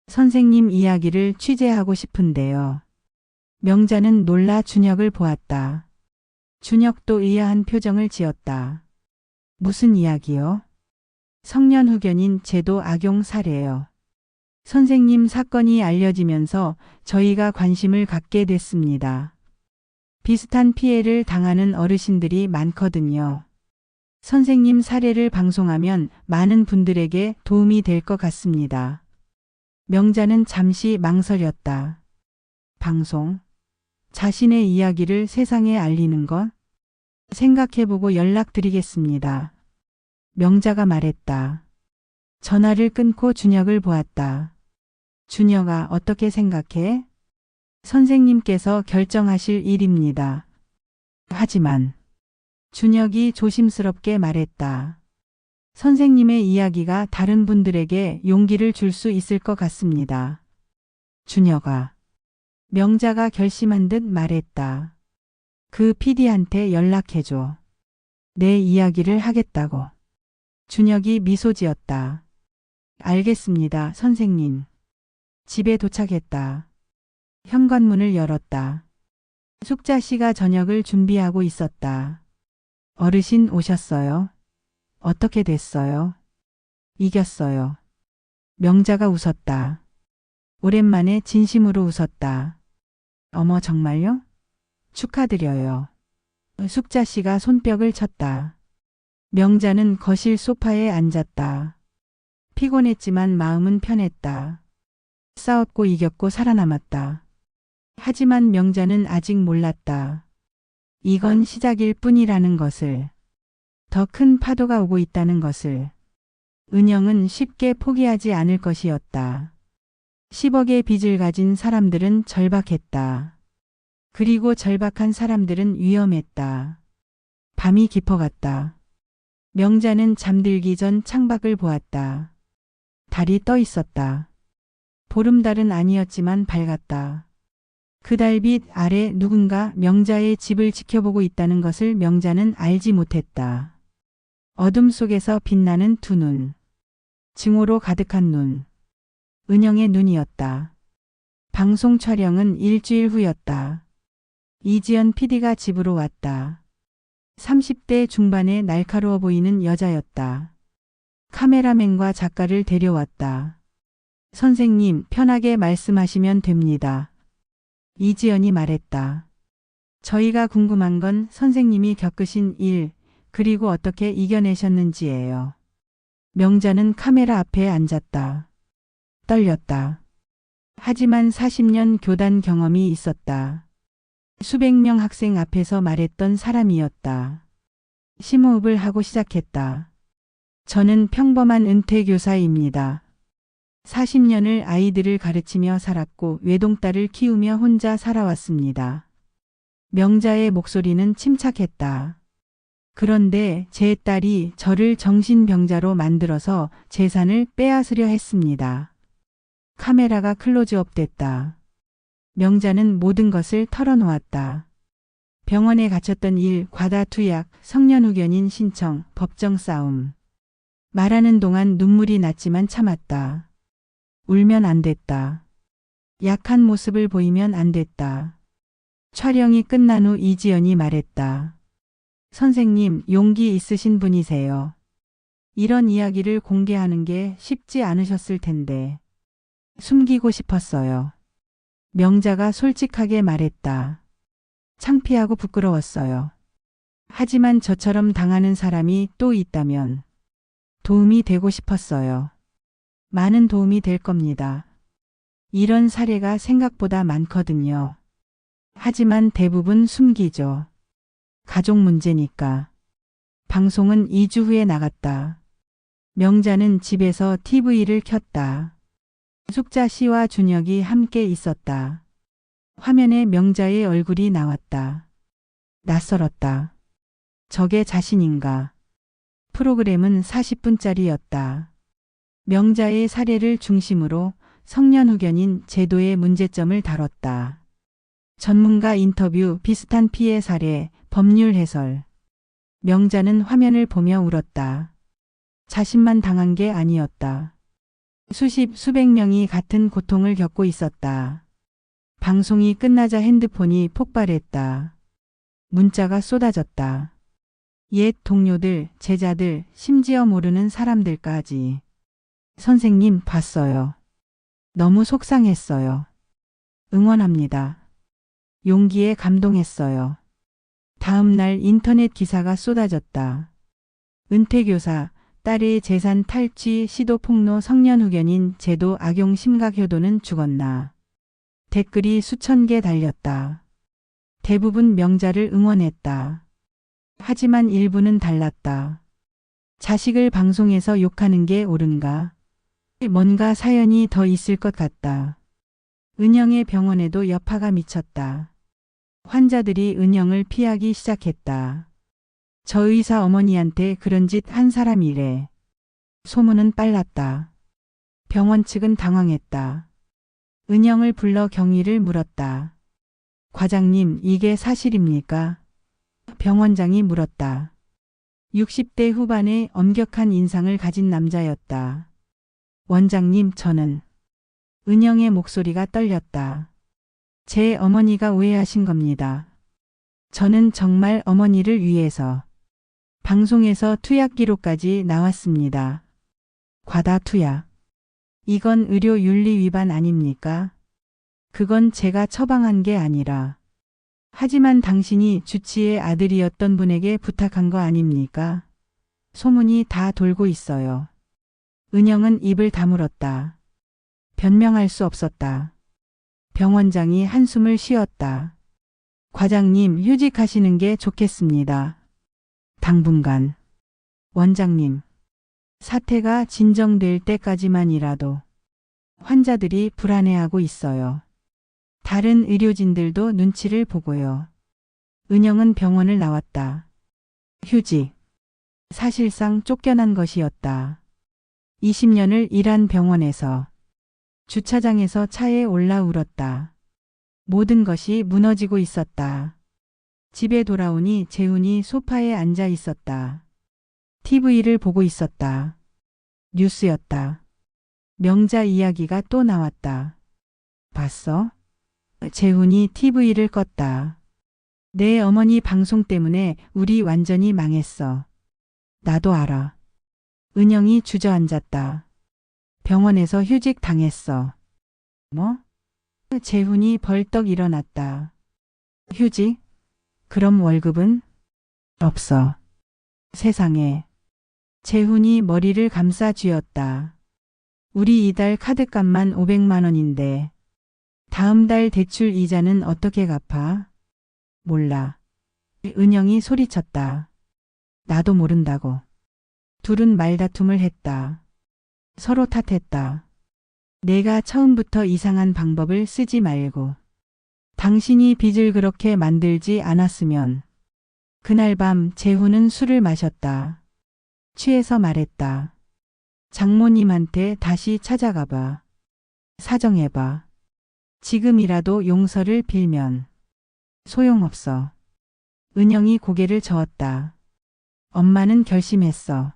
선생님 이야기를 취재하고 싶은데요. 명자는 놀라 준혁을 보았다. 준혁도 의아한 표정을 지었다. 무슨 이야기요? 성년 후견인 제도 악용 사례요. 선생님 사건이 알려지면서 저희가 관심을 갖게 됐습니다. 비슷한 피해를 당하는 어르신들이 많거든요. 선생님 사례를 방송하면 많은 분들에게 도움이 될 것 같습니다. 명자는 잠시 망설였다. 방송? 자신의 이야기를 세상에 알리는 것? 생각해보고 연락드리겠습니다. 명자가 말했다. 전화를 끊고 준혁을 보았다. 준혁아, 어떻게 생각해? 선생님께서 결정하실 일입니다. 하지만 준혁이 조심스럽게 말했다. 선생님의 이야기가 다른 분들에게 용기를 줄 수 있을 것 같습니다. 준혁아. 명자가 결심한 듯 말했다. 그 PD한테 연락해줘. 내 이야기를 하겠다고. 준혁이 미소 지었다. 알겠습니다, 선생님. 집에 도착했다. 현관문을 열었다. 숙자 씨가 저녁을 준비하고 있었다. 어르신 오셨어요? 어떻게 됐어요? 이겼어요. 명자가 웃었다. 오랜만에 진심으로 웃었다. 어머, 정말요? 축하드려요. 숙자 씨가 손뼉을 쳤다. 명자는 거실 소파에 앉았다. 피곤했지만 마음은 편했다. 싸웠고 이겼고 살아남았다. 하지만 명자는 아직 몰랐다. 이건 시작일 뿐이라는 것을. 더 큰 파도가 오고 있다는 것을. 은영은 쉽게 포기하지 않을 것이었다. 10억의 빚을 가진 사람들은 절박했다. 그리고 절박한 사람들은 위험했다. 밤이 깊어갔다. 명자는 잠들기 전 창밖을 보았다. 달이 떠 있었다. 보름달은 아니었지만 밝았다. 그 달빛 아래 누군가 명자의 집을 지켜보고 있다는 것을 명자는 알지 못했다. 어둠 속에서 빛나는 두 눈. 증오로 가득한 눈. 은영의 눈이었다. 방송 촬영은 일주일 후였다. 이지연 PD가 집으로 왔다. 30대 중반의 날카로워 보이는 여자였다. 카메라맨과 작가를 데려왔다. 선생님, 편하게 말씀하시면 됩니다. 이지연이 말했다. 저희가 궁금한 건 선생님이 겪으신 일, 그리고 어떻게 이겨내셨는지예요. 명자는 카메라 앞에 앉았다. 떨렸다. 하지만 40년 교단 경험이 있었다. 수백 명 학생 앞에서 말했던 사람이었다. 심호흡을 하고 시작했다. 저는 평범한 은퇴교사입니다. 40년을 아이들을 가르치며 살았고 외동딸을 키우며 혼자 살아왔습니다. 명자의 목소리는 침착했다. 그런데 제 딸이 저를 정신병자로 만들어서 재산을 빼앗으려 했습니다. 카메라가 클로즈업 됐다. 명자는 모든 것을 털어놓았다. 병원에 갇혔던 일, 과다 투약, 성년후견인 신청, 법정 싸움. 말하는 동안 눈물이 났지만 참았다. 울면 안 됐다. 약한 모습을 보이면 안 됐다. 촬영이 끝난 후 이지연이 말했다. 선생님, 용기 있으신 분이세요. 이런 이야기를 공개하는 게 쉽지 않으셨을 텐데. 숨기고 싶었어요. 명자가 솔직하게 말했다. 창피하고 부끄러웠어요. 하지만 저처럼 당하는 사람이 또 있다면 도움이 되고 싶었어요. 많은 도움이 될 겁니다. 이런 사례가 생각보다 많거든요. 하지만 대부분 숨기죠. 가족 문제니까. 방송은 2주 후에 나갔다. 명자는 집에서 TV를 켰다. 숙자 씨와 준혁이 함께 있었다. 화면에 명자의 얼굴이 나왔다. 낯설었다. 저게 자신인가? 프로그램은 40분짜리였다. 명자의 사례를 중심으로 성년후견인 제도의 문제점을 다뤘다. 전문가 인터뷰, 비슷한 피해 사례, 법률 해설. 명자는 화면을 보며 울었다. 자신만 당한 게 아니었다. 수백 명이 같은 고통을 겪고 있었다. 방송이 끝나자 핸드폰이 폭발했다. 문자가 쏟아졌다. 옛 동료들, 제자들, 심지어 모르는 사람들까지. 선생님, 봤어요. 너무 속상했어요. 응원합니다. 용기에 감동했어요. 다음 날 인터넷 기사가 쏟아졌다. 은퇴교사, 딸의 재산 탈취 시도 폭로, 성년후견인 제도 악용 심각, 효도는 죽었나. 댓글이 수천 개 달렸다. 대부분 명자를 응원했다. 하지만 일부는 달랐다. 자식을 방송에서 욕하는 게 옳은가? 뭔가 사연이 더 있을 것 같다. 은영의 병원에도 여파가 미쳤다. 환자들이 은영을 피하기 시작했다. 저 의사 어머니한테 그런 짓 한 사람이래. 소문은 빨랐다. 병원 측은 당황했다. 은영을 불러 경위를 물었다. 과장님, 이게 사실입니까? 병원장이 물었다. 60대 후반의 엄격한 인상을 가진 남자였다. 원장님, 저는. 은영의 목소리가 떨렸다. 제 어머니가 오해하신 겁니다. 저는 정말 어머니를 위해서. 방송에서 투약 기록까지 나왔습니다. 과다 투약. 이건 의료 윤리 위반 아닙니까? 그건 제가 처방한 게 아니라. 하지만 당신이 주치의 아들이었던 분에게 부탁한 거 아닙니까? 소문이 다 돌고 있어요. 은영은 입을 다물었다. 변명할 수 없었다. 병원장이 한숨을 쉬었다. 과장님, 휴직하시는 게 좋겠습니다. 당분간. 원장님, 사태가 진정될 때까지만이라도. 환자들이 불안해하고 있어요. 다른 의료진들도 눈치를 보고요. 은영은 병원을 나왔다. 휴직. 사실상 쫓겨난 것이었다. 20년을 일한 병원에서. 주차장에서 차에 올라 울었다. 모든 것이 무너지고 있었다. 집에 돌아오니 재훈이 소파에 앉아 있었다. TV를 보고 있었다. 뉴스였다. 명자 이야기가 또 나왔다. 봤어? 재훈이 TV를 껐다. 내 어머니 방송 때문에 우리 완전히 망했어. 나도 알아. 은영이 주저앉았다. 병원에서 휴직 당했어. 뭐? 재훈이 벌떡 일어났다. 휴직? 그럼 월급은? 없어. 세상에. 재훈이 머리를 감싸 쥐었다. 우리 이달 카드값만 500만 원인데 다음 달 대출 이자는 어떻게 갚아? 몰라. 은영이 소리쳤다. 나도 모른다고. 둘은 말다툼을 했다. 서로 탓했다. 내가 처음부터 이상한 방법을 쓰지 말고 당신이 빚을 그렇게 만들지 않았으면. 그날 밤 재훈은 술을 마셨다. 취해서 말했다. 장모님한테 다시 찾아가봐. 사정해봐. 지금이라도 용서를 빌면. 소용없어. 은영이 고개를 저었다. 엄마는 결심했어.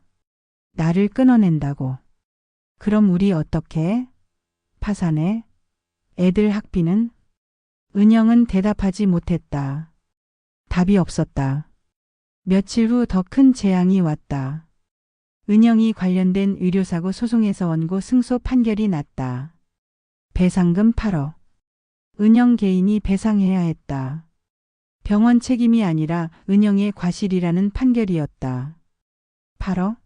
나를 끊어낸다고. 그럼 우리 어떻게? 파산해? 애들 학비는? 은영은 대답하지 못했다. 답이 없었다. 며칠 후 더 큰 재앙이 왔다. 은영이 관련된 의료사고 소송에서 원고 승소 판결이 났다. 배상금 8억. 은영 개인이 배상해야 했다. 병원 책임이 아니라 은영의 과실이라는 판결이었다. 8억?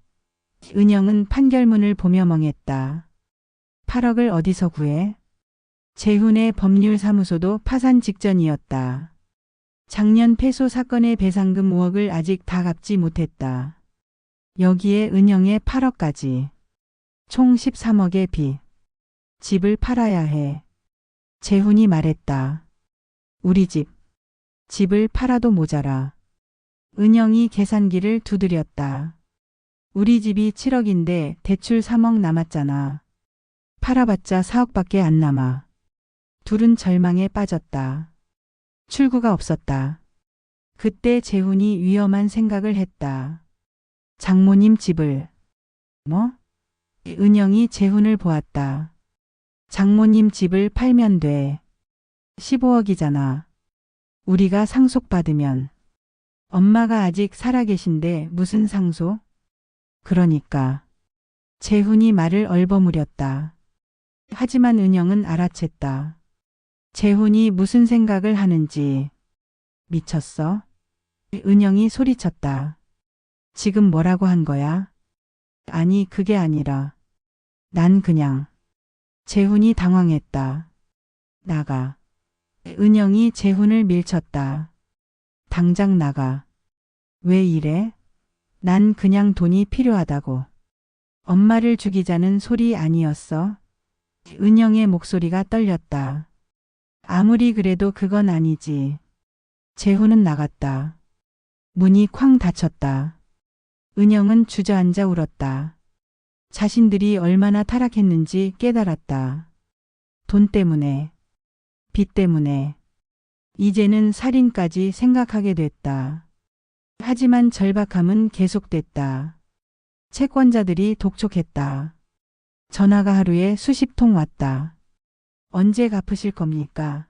은영은 판결문을 보며 멍했다. 8억을 어디서 구해? 재훈의 법률사무소도 파산 직전이었다. 작년 폐소 사건의 배상금 5억을 아직 다 갚지 못했다. 여기에 은영의 8억까지. 총 13억의 빚. 집을 팔아야 해. 재훈이 말했다. 우리 집. 집을 팔아도 모자라. 은영이 계산기를 두드렸다. 우리 집이 7억인데 대출 3억 남았잖아. 팔아봤자 4억밖에 안 남아. 둘은 절망에 빠졌다. 출구가 없었다. 그때 재훈이 위험한 생각을 했다. 장모님 집을. 뭐? 은영이 재훈을 보았다. 장모님 집을 팔면 돼. 15억이잖아. 우리가 상속받으면. 엄마가 아직 살아계신데 무슨 상속? 그러니까. 재훈이 말을 얼버무렸다. 하지만 은영은 알아챘다. 재훈이 무슨 생각을 하는지. 미쳤어? 은영이 소리쳤다. 지금 뭐라고 한 거야? 아니, 그게 아니라. 난 그냥. 재훈이 당황했다. 나가. 은영이 재훈을 밀쳤다. 당장 나가. 왜 이래? 난 그냥 돈이 필요하다고. 엄마를 죽이자는 소리 아니었어? 은영의 목소리가 떨렸다. 아무리 그래도 그건 아니지. 재훈은 나갔다. 문이 쾅 닫혔다. 은영은 주저앉아 울었다. 자신들이 얼마나 타락했는지 깨달았다. 돈 때문에, 빚 때문에, 이제는 살인까지 생각하게 됐다. 하지만 절박함은 계속됐다. 채권자들이 독촉했다. 전화가 하루에 수십 통 왔다. 언제 갚으실 겁니까?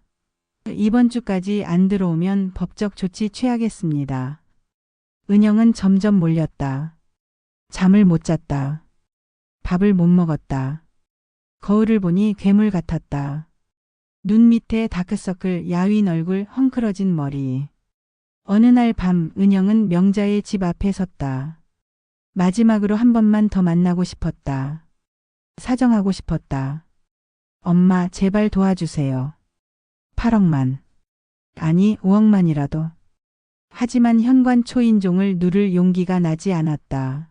이번 주까지 안 들어오면 법적 조치 취하겠습니다. 은영은 점점 몰렸다. 잠을 못 잤다. 밥을 못 먹었다. 거울을 보니 괴물 같았다. 눈 밑에 다크서클, 야윈 얼굴, 헝클어진 머리. 어느 날 밤 은영은 명자의 집 앞에 섰다. 마지막으로 한 번만 더 만나고 싶었다. 사정하고 싶었다. 엄마, 제발 도와주세요. 8억만. 아니, 5억만이라도. 하지만 현관 초인종을 누를 용기가 나지 않았다.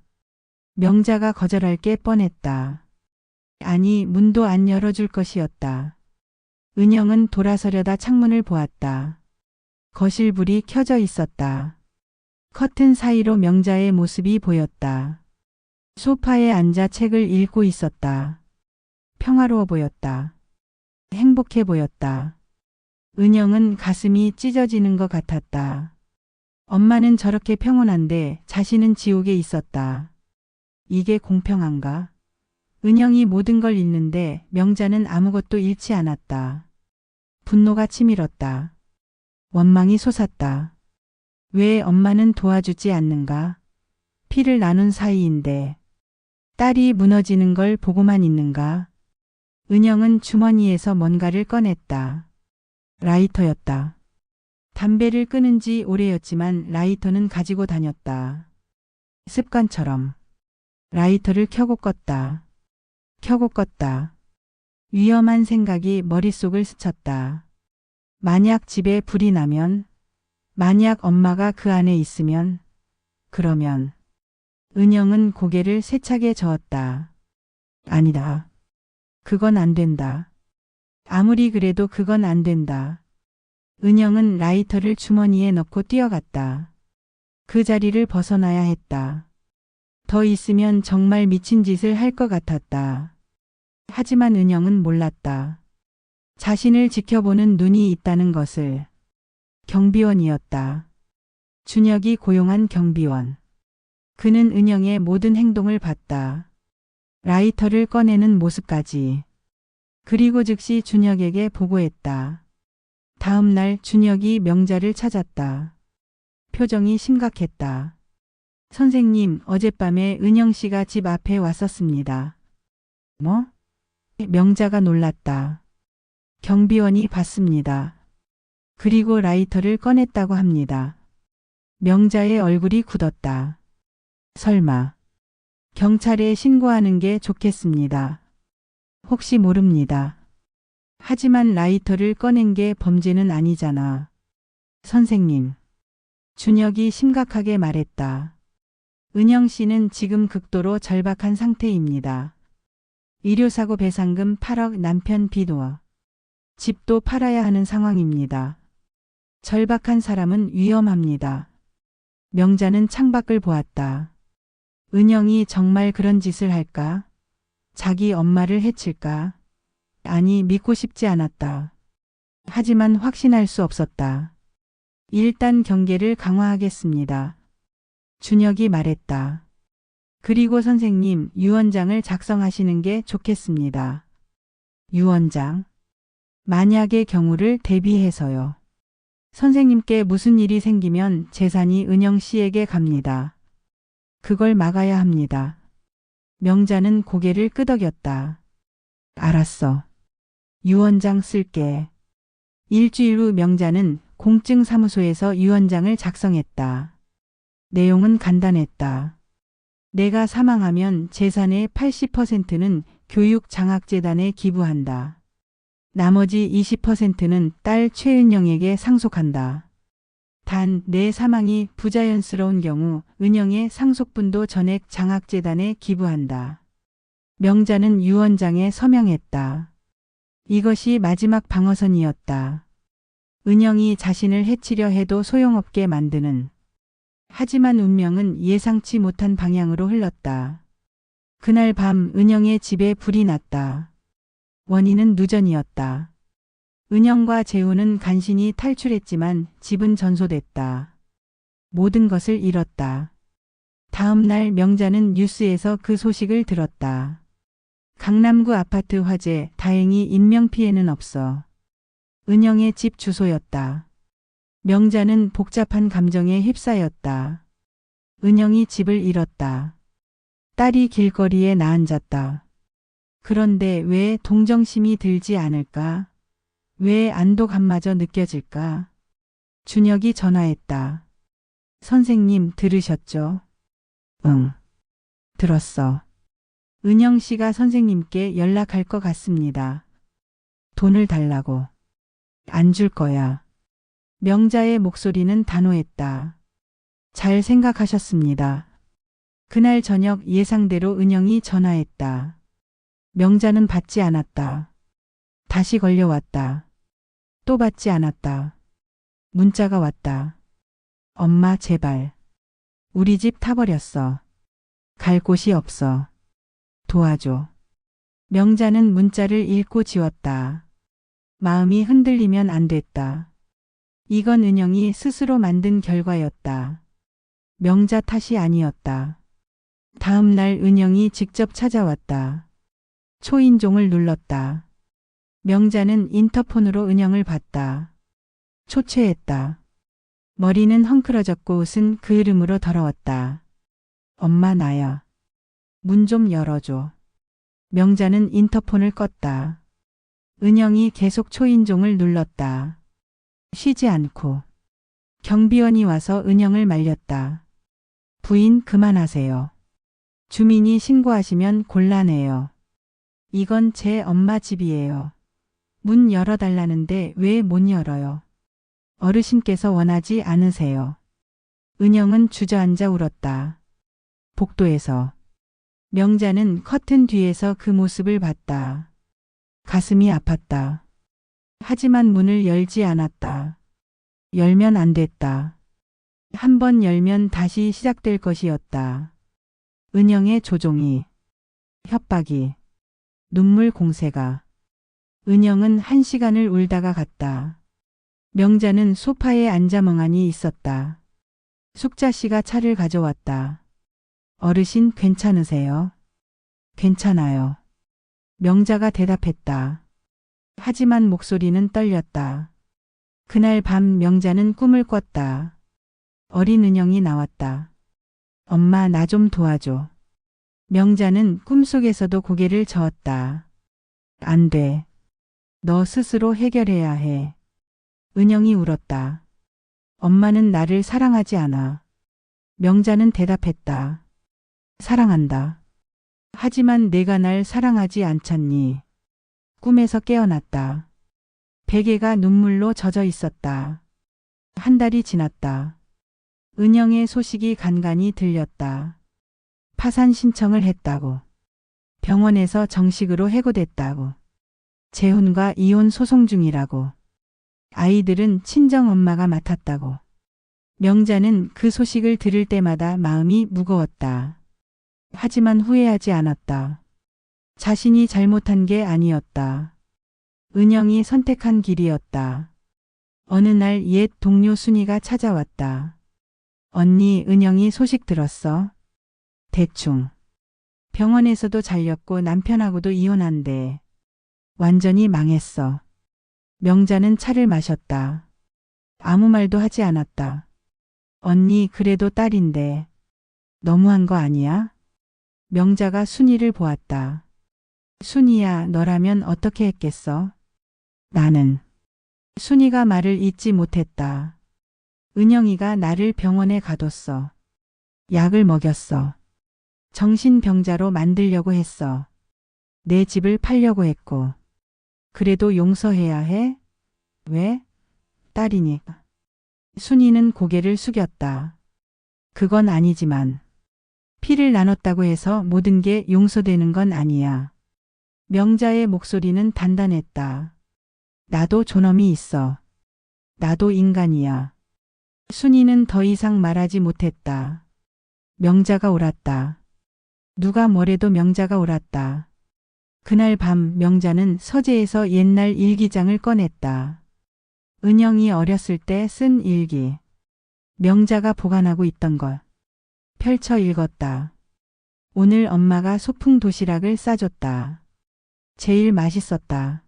명자가 거절할 게 뻔했다. 아니, 문도 안 열어줄 것이었다. 은영은 돌아서려다 창문을 보았다. 거실 불이 켜져 있었다. 커튼 사이로 명자의 모습이 보였다. 소파에 앉아 책을 읽고 있었다. 평화로워 보였다. 행복해 보였다. 은영은 가슴이 찢어지는 것 같았다. 엄마는 저렇게 평온한데 자신은 지옥에 있었다. 이게 공평한가? 은영이 모든 걸 잃는데 명자는 아무것도 잃지 않았다. 분노가 치밀었다. 원망이 솟았다. 왜 엄마는 도와주지 않는가? 피를 나눈 사이인데. 딸이 무너지는 걸 보고만 있는가? 은영은 주머니에서 뭔가를 꺼냈다. 라이터였다. 담배를 끊은 지 오래였지만 라이터는 가지고 다녔다. 습관처럼. 라이터를 켜고 껐다. 켜고 껐다. 위험한 생각이 머릿속을 스쳤다. 만약 집에 불이 나면, 만약 엄마가 그 안에 있으면, 그러면. 은영은 고개를 세차게 저었다. 아니다. 그건 안 된다. 아무리 그래도 그건 안 된다. 은영은 라이터를 주머니에 넣고 뛰어갔다. 그 자리를 벗어나야 했다. 더 있으면 정말 미친 짓을 할 것 같았다. 하지만 은영은 몰랐다. 자신을 지켜보는 눈이 있다는 것을. 경비원이었다. 준혁이 고용한 경비원. 그는 은영의 모든 행동을 봤다. 라이터를 꺼내는 모습까지. 그리고 즉시 준혁에게 보고했다. 다음 날 준혁이 명자를 찾았다. 표정이 심각했다. 선생님, 어젯밤에 은영 씨가 집 앞에 왔었습니다. 뭐? 명자가 놀랐다. 경비원이 봤습니다. 그리고 라이터를 꺼냈다고 합니다. 명자의 얼굴이 굳었다. 설마. 경찰에 신고하는 게 좋겠습니다. 혹시 모릅니다. 하지만 라이터를 꺼낸 게 범죄는 아니잖아. 선생님. 준혁이 심각하게 말했다. 은영 씨는 지금 극도로 절박한 상태입니다. 의료사고 배상금 8억, 남편 비도. 집도 팔아야 하는 상황입니다. 절박한 사람은 위험합니다. 명자는 창밖을 보았다. 은영이 정말 그런 짓을 할까? 자기 엄마를 해칠까? 아니, 믿고 싶지 않았다. 하지만 확신할 수 없었다. 일단 경계를 강화하겠습니다. 준혁이 말했다. 그리고 선생님, 유언장을 작성하시는 게 좋겠습니다. 유언장. 만약의 경우를 대비해서요. 선생님께 무슨 일이 생기면 재산이 은영 씨에게 갑니다. 그걸 막아야 합니다. 명자는 고개를 끄덕였다. 알았어. 유언장 쓸게. 일주일 후 명자는 공증사무소에서 유언장을 작성했다. 내용은 간단했다. 내가 사망하면 재산의 80%는 교육장학재단에 기부한다. 나머지 20%는 딸 최은영에게 상속한다. 단 내 사망이 부자연스러운 경우 은영의 상속분도 전액 장학재단에 기부한다. 명자는 유언장에 서명했다. 이것이 마지막 방어선이었다. 은영이 자신을 해치려 해도 소용없게 만드는. 하지만 운명은 예상치 못한 방향으로 흘렀다. 그날 밤 은영의 집에 불이 났다. 원인은 누전이었다. 은영과 재우는 간신히 탈출했지만 집은 전소됐다. 모든 것을 잃었다. 다음 날 명자는 뉴스에서 그 소식을 들었다. 강남구 아파트 화재, 다행히 인명피해는 없어. 은영의 집 주소였다. 명자는 복잡한 감정에 휩싸였다. 은영이 집을 잃었다. 딸이 길거리에 나앉았다. 그런데 왜 동정심이 들지 않을까? 왜 안도감마저 느껴질까? 준혁이 전화했다. 선생님 들으셨죠? 응. 들었어. 은영 씨가 선생님께 연락할 것 같습니다. 돈을 달라고. 안 줄 거야. 명자의 목소리는 단호했다. 잘 생각하셨습니다. 그날 저녁 예상대로 은영이 전화했다. 명자는 받지 않았다. 다시 걸려왔다. 또 받지 않았다. 문자가 왔다. 엄마 제발. 우리 집 타버렸어. 갈 곳이 없어. 도와줘. 명자는 문자를 읽고 지웠다. 마음이 흔들리면 안 됐다. 이건 은영이 스스로 만든 결과였다. 명자 탓이 아니었다. 다음 날 은영이 직접 찾아왔다. 초인종을 눌렀다. 명자는 인터폰으로 은영을 봤다. 초췌했다. 머리는 헝클어졌고 옷은 그을음으로 더러웠다. 엄마 나야. 문 좀 열어줘. 명자는 인터폰을 껐다. 은영이 계속 초인종을 눌렀다. 쉬지 않고. 경비원이 와서 은영을 말렸다. 부인 그만하세요. 주민이 신고하시면 곤란해요. 이건 제 엄마 집이에요. 문 열어달라는데 왜 못 열어요? 어르신께서 원하지 않으세요. 은영은 주저앉아 울었다. 복도에서. 명자는 커튼 뒤에서 그 모습을 봤다. 가슴이 아팠다. 하지만 문을 열지 않았다. 열면 안 됐다. 한 번 열면 다시 시작될 것이었다. 은영의 조종이, 협박이, 눈물 공세가. 은영은 1시간을 울다가 갔다. 명자는 소파에 앉아 멍하니 있었다. 숙자 씨가 차를 가져왔다. 어르신 괜찮으세요? 괜찮아요. 명자가 대답했다. 하지만 목소리는 떨렸다. 그날 밤 명자는 꿈을 꿨다. 어린 은영이 나왔다. 엄마 나 좀 도와줘. 명자는 꿈속에서도 고개를 저었다. 안 돼. 너 스스로 해결해야 해. 은영이 울었다. 엄마는 나를 사랑하지 않아. 명자는 대답했다. 사랑한다. 하지만 내가 날 사랑하지 않잖니. 꿈에서 깨어났다. 베개가 눈물로 젖어 있었다. 한 달이 지났다. 은영의 소식이 간간이 들렸다. 파산 신청을 했다고. 병원에서 정식으로 해고됐다고. 재혼과 이혼 소송 중이라고. 아이들은 친정엄마가 맡았다고. 명자는 그 소식을 들을 때마다 마음이 무거웠다. 하지만 후회하지 않았다. 자신이 잘못한 게 아니었다. 은영이 선택한 길이었다. 어느 날 옛 동료 순이가 찾아왔다. 언니 은영이 소식 들었어? 대충. 병원에서도 잘렸고 남편하고도 이혼한대. 완전히 망했어. 명자는 차를 마셨다. 아무 말도 하지 않았다. 언니 그래도 딸인데. 너무한 거 아니야? 명자가 순이를 보았다. 순이야 너라면 어떻게 했겠어? 나는. 순이가 말을 잇지 못했다. 은영이가 나를 병원에 가뒀어. 약을 먹였어. 정신병자로 만들려고 했어. 내 집을 팔려고 했고. 그래도 용서해야 해? 왜? 딸이니까. 순이는 고개를 숙였다. 그건 아니지만. 피를 나눴다고 해서 모든 게 용서되는 건 아니야. 명자의 목소리는 단단했다. 나도 존엄이 있어. 나도 인간이야. 순이는 더 이상 말하지 못했다. 명자가 옳았다. 누가 뭐래도 명자가 옳았다. 그날 밤 명자는 서재에서 옛날 일기장을 꺼냈다. 은영이 어렸을 때 쓴 일기. 명자가 보관하고 있던 것. 펼쳐 읽었다. 오늘 엄마가 소풍 도시락을 싸줬다. 제일 맛있었다.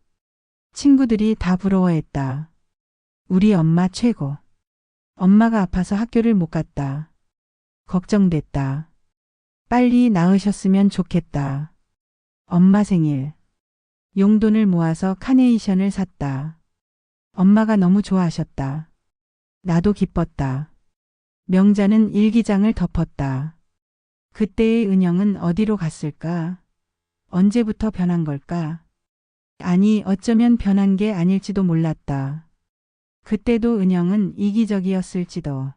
친구들이 다 부러워했다. 우리 엄마 최고. 엄마가 아파서 학교를 못 갔다. 걱정됐다. 빨리 나으셨으면 좋겠다. 엄마 생일. 용돈을 모아서 카네이션을 샀다. 엄마가 너무 좋아하셨다. 나도 기뻤다. 명자는 일기장을 덮었다. 그때의 은영은 어디로 갔을까? 언제부터 변한 걸까? 아니 어쩌면 변한 게 아닐지도 몰랐다. 그때도 은영은 이기적이었을지도.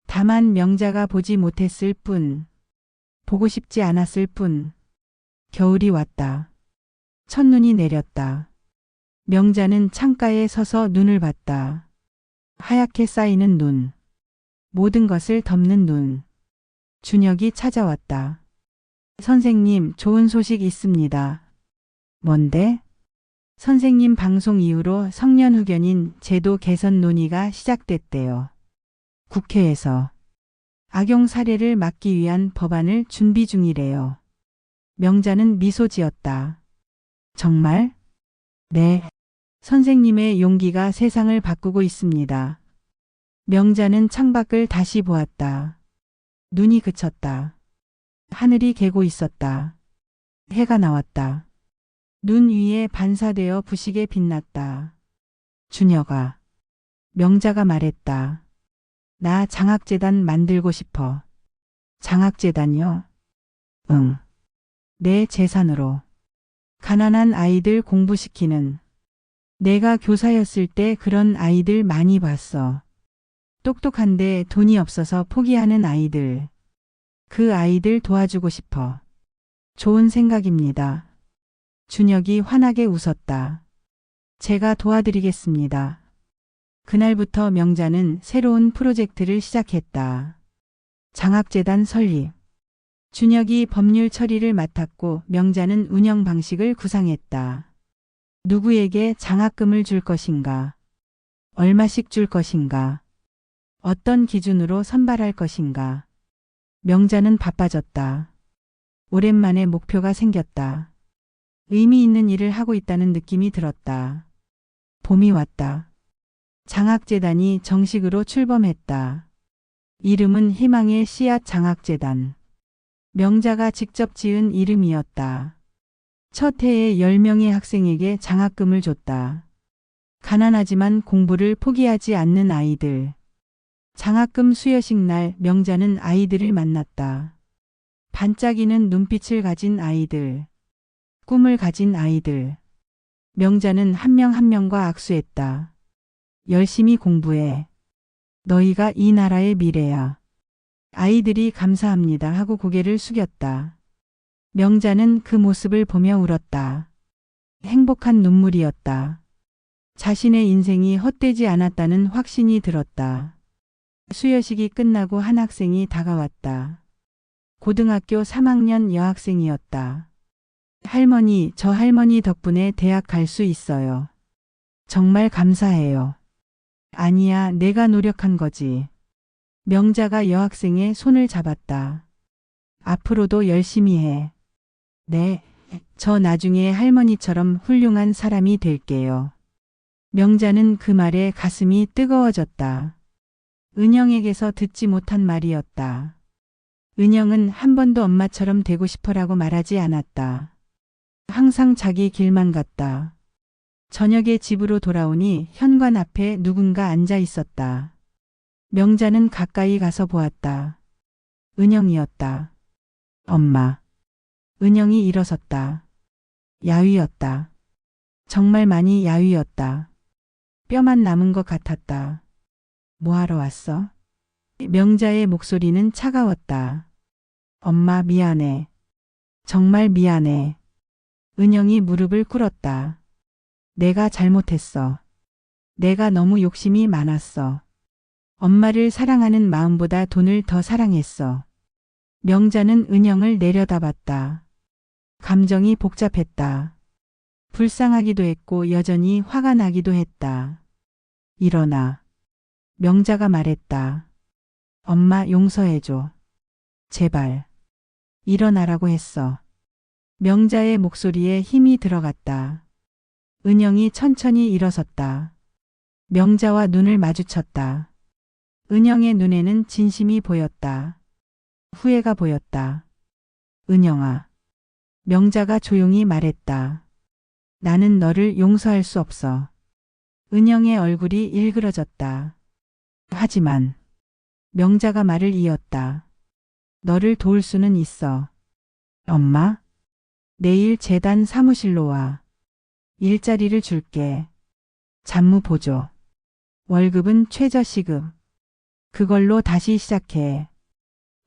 다만 명자가 보지 못했을 뿐. 보고 싶지 않았을 뿐. 겨울이 왔다. 첫눈이 내렸다. 명자는 창가에 서서 눈을 봤다. 하얗게 쌓이는 눈. 모든 것을 덮는 눈. 준혁이 찾아왔다. 선생님, 좋은 소식 있습니다. 뭔데? 선생님 방송 이후로 성년후견인 제도 개선 논의가 시작됐대요. 국회에서 악용 사례를 막기 위한 법안을 준비 중이래요. 명자는 미소 지었다. 정말? 네. 선생님의 용기가 세상을 바꾸고 있습니다. 명자는 창밖을 다시 보았다. 눈이 그쳤다. 하늘이 개고 있었다. 해가 나왔다. 눈 위에 반사되어 부시게 빛났다. 준혁아. 명자가 말했다. 나 장학재단 만들고 싶어. 장학재단요? 응. 내 재산으로. 가난한 아이들 공부시키는. 내가 교사였을 때 그런 아이들 많이 봤어. 똑똑한데 돈이 없어서 포기하는 아이들. 그 아이들 도와주고 싶어. 좋은 생각입니다. 준혁이 환하게 웃었다. 제가 도와드리겠습니다. 그날부터 명자는 새로운 프로젝트를 시작했다. 장학재단 설립. 준혁이 법률 처리를 맡았고 명자는 운영 방식을 구상했다. 누구에게 장학금을 줄 것인가? 얼마씩 줄 것인가? 어떤 기준으로 선발할 것인가? 명자는 바빠졌다. 오랜만에 목표가 생겼다. 의미 있는 일을 하고 있다는 느낌이 들었다. 봄이 왔다. 장학재단이 정식으로 출범했다. 이름은 희망의 씨앗 장학재단. 명자가 직접 지은 이름이었다. 첫 해에 10명의 학생에게 장학금을 줬다. 가난하지만 공부를 포기하지 않는 아이들. 장학금 수여식 날 명자는 아이들을 만났다. 반짝이는 눈빛을 가진 아이들. 꿈을 가진 아이들. 명자는 한 명 한 명과 악수했다. 열심히 공부해. 너희가 이 나라의 미래야. 아이들이 감사합니다 하고 고개를 숙였다. 명자는 그 모습을 보며 울었다. 행복한 눈물이었다. 자신의 인생이 헛되지 않았다는 확신이 들었다. 수여식이 끝나고 한 학생이 다가왔다. 고등학교 3학년 여학생이었다. 할머니, 저 할머니 덕분에 대학 갈 수 있어요. 정말 감사해요. 아니야, 내가 노력한 거지. 명자가 여학생의 손을 잡았다. 앞으로도 열심히 해. 네, 저 나중에 할머니처럼 훌륭한 사람이 될게요. 명자는 그 말에 가슴이 뜨거워졌다. 은영에게서 듣지 못한 말이었다. 은영은 한 번도 엄마처럼 되고 싶어라고 말하지 않았다. 항상 자기 길만 갔다. 저녁에 집으로 돌아오니 현관 앞에 누군가 앉아 있었다. 명자는 가까이 가서 보았다. 은영이었다. 엄마. 은영이 일어섰다. 야위였다. 정말 많이 야위였다. 뼈만 남은 것 같았다. 뭐하러 왔어? 명자의 목소리는 차가웠다. 엄마 미안해. 정말 미안해. 은영이 무릎을 꿇었다. 내가 잘못했어. 내가 너무 욕심이 많았어. 엄마를 사랑하는 마음보다 돈을 더 사랑했어. 명자는 은영을 내려다봤다. 감정이 복잡했다. 불쌍하기도 했고 여전히 화가 나기도 했다. 일어나. 명자가 말했다. 엄마 용서해줘. 제발. 일어나라고 했어. 명자의 목소리에 힘이 들어갔다. 은영이 천천히 일어섰다. 명자와 눈을 마주쳤다. 은영의 눈에는 진심이 보였다. 후회가 보였다. 은영아. 명자가 조용히 말했다. 나는 너를 용서할 수 없어. 은영의 얼굴이 일그러졌다. 하지만 명자가 말을 이었다. 너를 도울 수는 있어. 엄마? 내일 재단 사무실로 와. 일자리를 줄게. 잡무 보조. 월급은 최저시급. 그걸로 다시 시작해.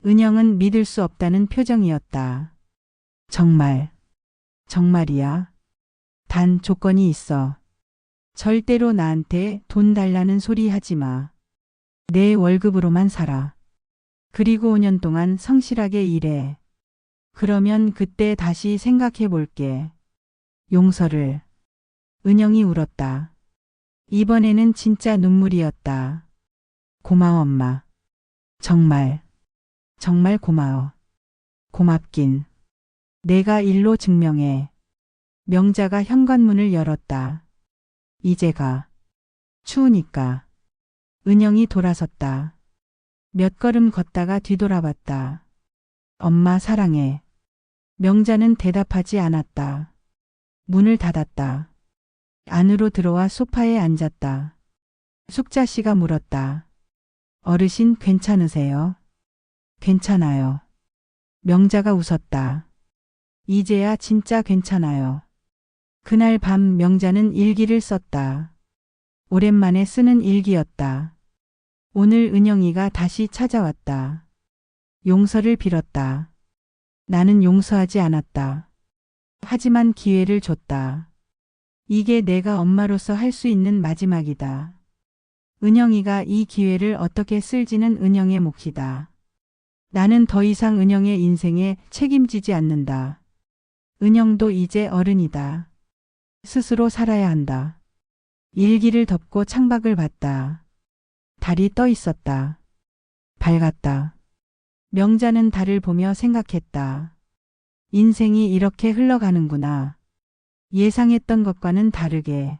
은영은 믿을 수 없다는 표정이었다. 정말. 정말이야. 단 조건이 있어. 절대로 나한테 돈 달라는 소리 하지 마. 내 월급으로만 살아. 그리고 5년 동안 성실하게 일해. 그러면 그때 다시 생각해 볼게. 용서를. 은영이 울었다. 이번에는 진짜 눈물이었다. 고마워 엄마. 정말. 정말 고마워. 고맙긴. 내가 일로 증명해. 명자가 현관문을 열었다. 이제 가. 추우니까. 은영이 돌아섰다. 몇 걸음 걷다가 뒤돌아봤다. 엄마 사랑해. 명자는 대답하지 않았다. 문을 닫았다. 안으로 들어와 소파에 앉았다. 숙자 씨가 물었다. 어르신 괜찮으세요? 괜찮아요. 명자가 웃었다. 이제야 진짜 괜찮아요. 그날 밤 명자는 일기를 썼다. 오랜만에 쓰는 일기였다. 오늘 은영이가 다시 찾아왔다. 용서를 빌었다. 나는 용서하지 않았다. 하지만 기회를 줬다. 이게 내가 엄마로서 할 수 있는 마지막이다. 은영이가 이 기회를 어떻게 쓸지는 은영의 몫이다. 나는 더 이상 은영의 인생에 책임지지 않는다. 은영도 이제 어른이다. 스스로 살아야 한다. 일기를 덮고 창밖을 봤다. 달이 떠 있었다. 밝았다. 명자는 달을 보며 생각했다. 인생이 이렇게 흘러가는구나. 예상했던 것과는 다르게.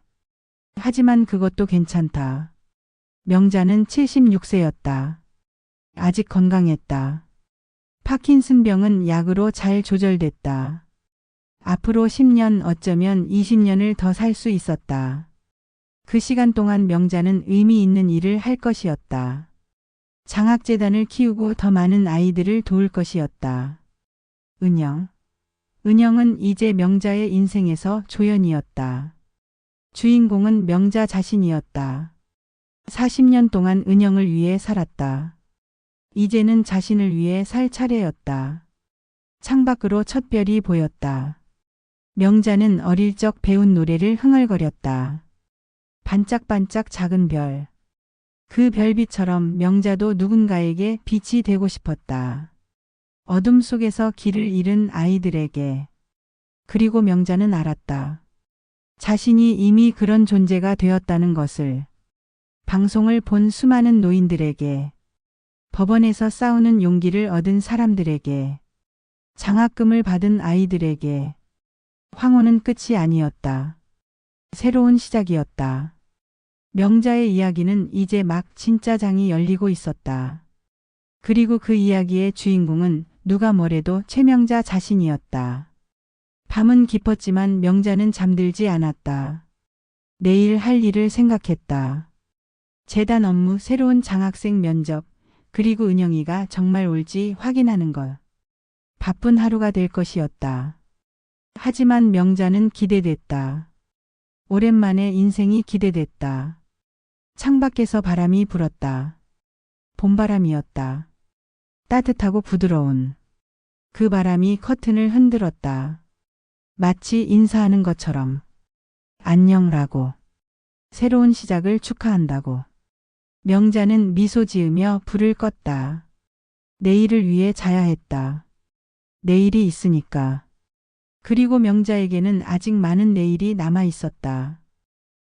하지만 그것도 괜찮다. 명자는 76세였다. 아직 건강했다. 파킨슨병은 약으로 잘 조절됐다. 앞으로 10년 어쩌면 20년을 더 살 수 있었다. 그 시간 동안 명자는 의미 있는 일을 할 것이었다. 장학재단을 키우고 더 많은 아이들을 도울 것이었다. 은영은 이제 명자의 인생에서 조연이었다. 주인공은 명자 자신이었다. 40년 동안 은영을 위해 살았다. 이제는 자신을 위해 살 차례였다. 창밖으로 첫 별이 보였다. 명자는 어릴 적 배운 노래를 흥얼거렸다. 반짝반짝 작은 별. 그 별빛처럼 명자도 누군가에게 빛이 되고 싶었다. 어둠 속에서 길을 잃은 아이들에게. 그리고 명자는 알았다. 자신이 이미 그런 존재가 되었다는 것을. 방송을 본 수많은 노인들에게. 법원에서 싸우는 용기를 얻은 사람들에게. 장학금을 받은 아이들에게. 황혼은 끝이 아니었다. 새로운 시작이었다. 명자의 이야기는 이제 막 진짜 장이 열리고 있었다. 그리고 그 이야기의 주인공은 누가 뭐래도 최명자 자신이었다. 밤은 깊었지만 명자는 잠들지 않았다. 내일 할 일을 생각했다. 재단 업무, 새로운 장학생 면접, 그리고 은영이가 정말 올지 확인하는 것. 바쁜 하루가 될 것이었다. 하지만 명자는 기대됐다. 오랜만에 인생이 기대됐다. 창밖에서 바람이 불었다. 봄바람이었다. 따뜻하고 부드러운. 그 바람이 커튼을 흔들었다. 마치 인사하는 것처럼. 안녕라고. 새로운 시작을 축하한다고. 명자는 미소 지으며 불을 껐다. 내일을 위해 자야 했다. 내일이 있으니까. 그리고 명자에게는 아직 많은 내일이 남아 있었다.